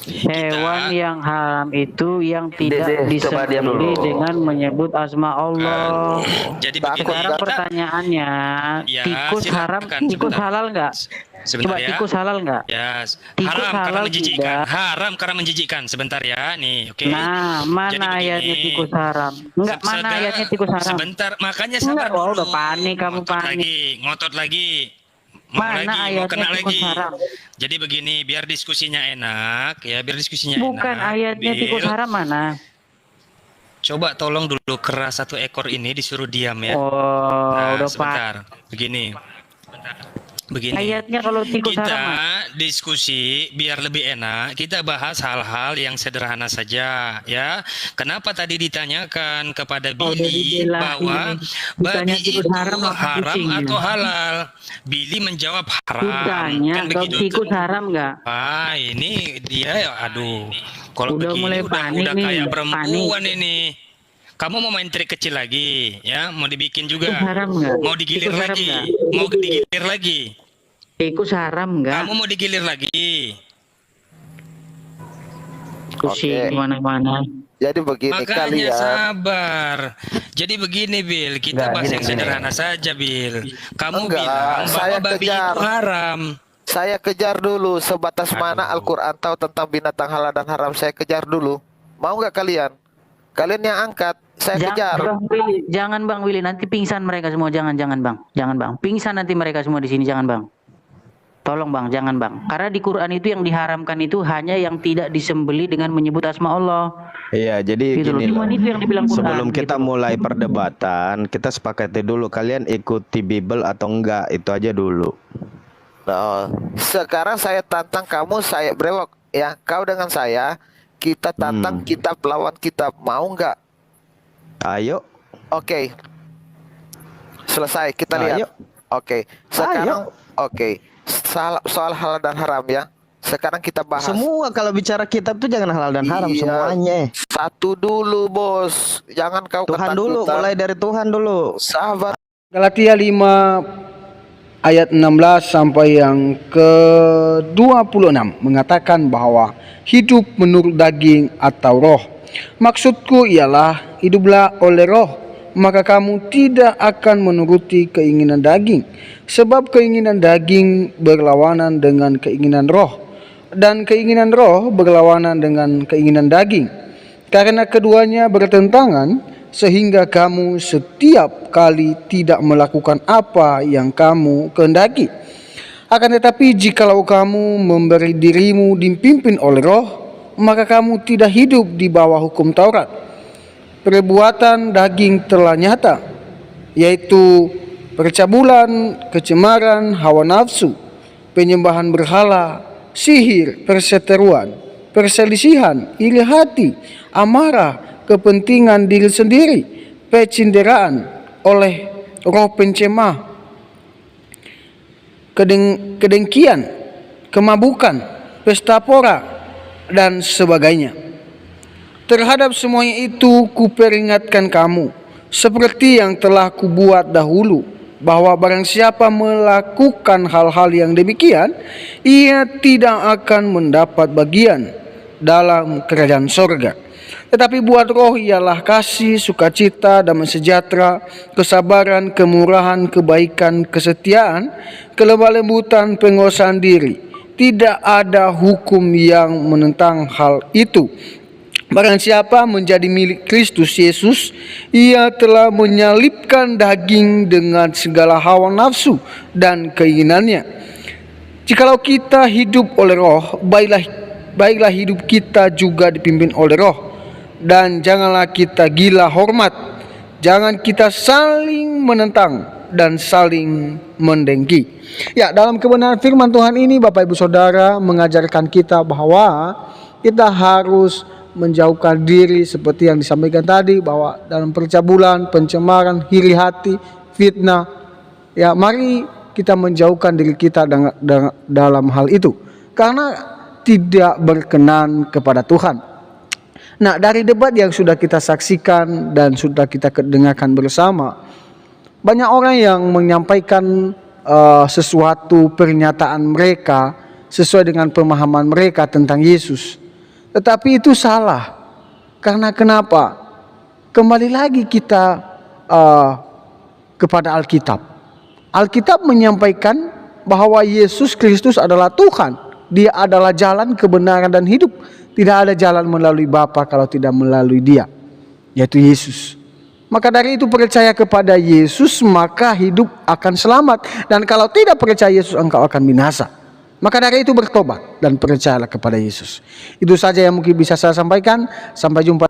Hewan yang haram itu yang tidak disembelih dengan menyebut asma Allah. Jadi sekarang pertanyaannya, tikus haram, tikus halal nggak? Coba tikus halal nggak? Ya, tikus halal menjijikkan. Haram karena menjijikkan. Sebentar ya, nih, oke. Nah, mana ayatnya tikus haram? Enggak, mana ayatnya tikus haram? Sebentar, makanya sabar dulu. Udah panik kamu, panik. Ngotot lagi. Mana ayatnya tikus haram? Jadi begini, biar diskusinya enak ya, biar diskusinya enak. Bukan ayatnya tikus haram mana? Coba tolong dulu kera satu ekor ini disuruh diam ya. Udah sebentar. Begini. Begini, Ayatnya kalau tikus kita haram, diskusi biar lebih enak. Kita bahas hal-hal yang sederhana saja, ya. Kenapa tadi ditanyakan kepada Billy bahwa babi itu haram atau halal? Billy menjawab haram. Tanya, Kan begitu. tikus haram nggak? Ah, ini dia, aduh. Kalau Udah begini mulai udah panik nih, kayak perempuan panik. ini. Kamu mau main trik kecil lagi, ya? Mau dibikin juga? Tikus haram nggak? Mau digilir Tikus haram lagi? nggak? Mau digilir lagi? Tikus haram nggak? Kamu mau digilir lagi? Pusing kemana-mana. Jadi begini Makanya kalian. sabar. Jadi begini, Bill. Kita bahas yang sederhana saja, Bill. Kamu Enggak, bilang saya bahwa babi kejar. itu haram. Saya kejar dulu sebatas mana Al-Quran tahu tentang binatang halal dan haram. Saya kejar dulu. Mau nggak kalian? Kalian yang angkat, saya kejar. Bang Willy, jangan Bang Willy, nanti pingsan mereka semua. Jangan Bang, jangan Bang. Pingsan nanti mereka semua di sini, jangan Bang. Tolong Bang, jangan Bang. Karena di Quran itu yang diharamkan itu hanya yang tidak disembeli dengan menyebut asma Allah. Iya, jadi Gitu loh. gini Cuman loh. itu yang dibilang Quran. Sebelum kita gitu loh. mulai perdebatan, kita sepakati dulu kalian ikuti Bible atau enggak, itu aja dulu. Nah, sekarang saya tantang kamu, saya brewok ya. Kau dengan saya, kita tantang kitab lawan kitab. Mau nggak? Ayo. Oke. Selesai, kita lihat. Ayo. Oke. Sekarang, oke. Soal halal dan haram ya. Sekarang kita bahas. Semua kalau bicara kitab tuh jangan halal dan haram semuanya. Satu dulu, Bos. Jangan kau Tuhan dulu, ketakutan. mulai dari Tuhan dulu. Sahabat. Galatia 5 ayat 16 sampai yang ke-26 mengatakan bahwa hidup menurut daging atau roh. Maksudku ialah hiduplah oleh roh, maka kamu tidak akan menuruti keinginan daging. Sebab keinginan daging berlawanan dengan keinginan roh, dan keinginan roh berlawanan dengan keinginan daging. Karena keduanya bertentangan, sehingga kamu setiap kali tidak melakukan apa yang kamu kehendaki. Akan tetapi jikalau kamu memberi dirimu dipimpin oleh roh, maka kamu tidak hidup di bawah hukum Taurat. Perbuatan daging telah nyata, yaitu percabulan, kecemaran, hawa nafsu, penyembahan berhala, sihir, perseteruan, perselisihan, iri hati, amarah, kepentingan diri sendiri, pecinderaan oleh roh pencemah, kedengkian, kemabukan, pesta pora, dan sebagainya. Terhadap semuanya itu kuperingatkan kamu, seperti yang telah kubuat dahulu, bahwa barang siapa melakukan hal-hal yang demikian, ia tidak akan mendapat bagian dalam kerajaan sorga. Tetapi buat roh ialah kasih, sukacita, damai sejahtera, kesabaran, kemurahan, kebaikan, kesetiaan, kelemah lembutan, penguasaan diri. Tidak ada hukum yang menentang hal itu. Barang siapa menjadi milik Kristus Yesus, ia telah menyalibkan daging dengan segala hawa nafsu dan keinginannya. Jikalau kita hidup oleh roh, baiklah hidup kita juga dipimpin oleh roh. Dan janganlah kita gila hormat, jangan kita saling menentang dan saling mendengki. Ya, dalam kebenaran firman Tuhan ini Bapak Ibu Saudara mengajarkan kita bahwa kita harus menjauhkan diri seperti yang disampaikan tadi, bahwa dalam percabulan, pencemaran, iri hati, fitnah, ya mari kita menjauhkan diri kita dalam hal itu, karena tidak berkenan kepada Tuhan. Nah, dari debat yang sudah kita saksikan dan sudah kita dengarkan bersama, banyak orang yang menyampaikan sesuatu pernyataan mereka sesuai dengan pemahaman mereka tentang Yesus. Tetapi itu salah. Karena kenapa? Kembali lagi kita kepada Alkitab. Alkitab menyampaikan bahwa Yesus Kristus adalah Tuhan. Dia adalah jalan, kebenaran, dan hidup. Tidak ada jalan melalui Bapa kalau tidak melalui Dia, yaitu Yesus. Maka dari itu percaya kepada Yesus, maka hidup akan selamat. Dan kalau tidak percaya Yesus, engkau akan binasa. Maka dari itu bertobat dan percayalah kepada Yesus. Itu saja yang mungkin bisa saya sampaikan. Sampai jumpa.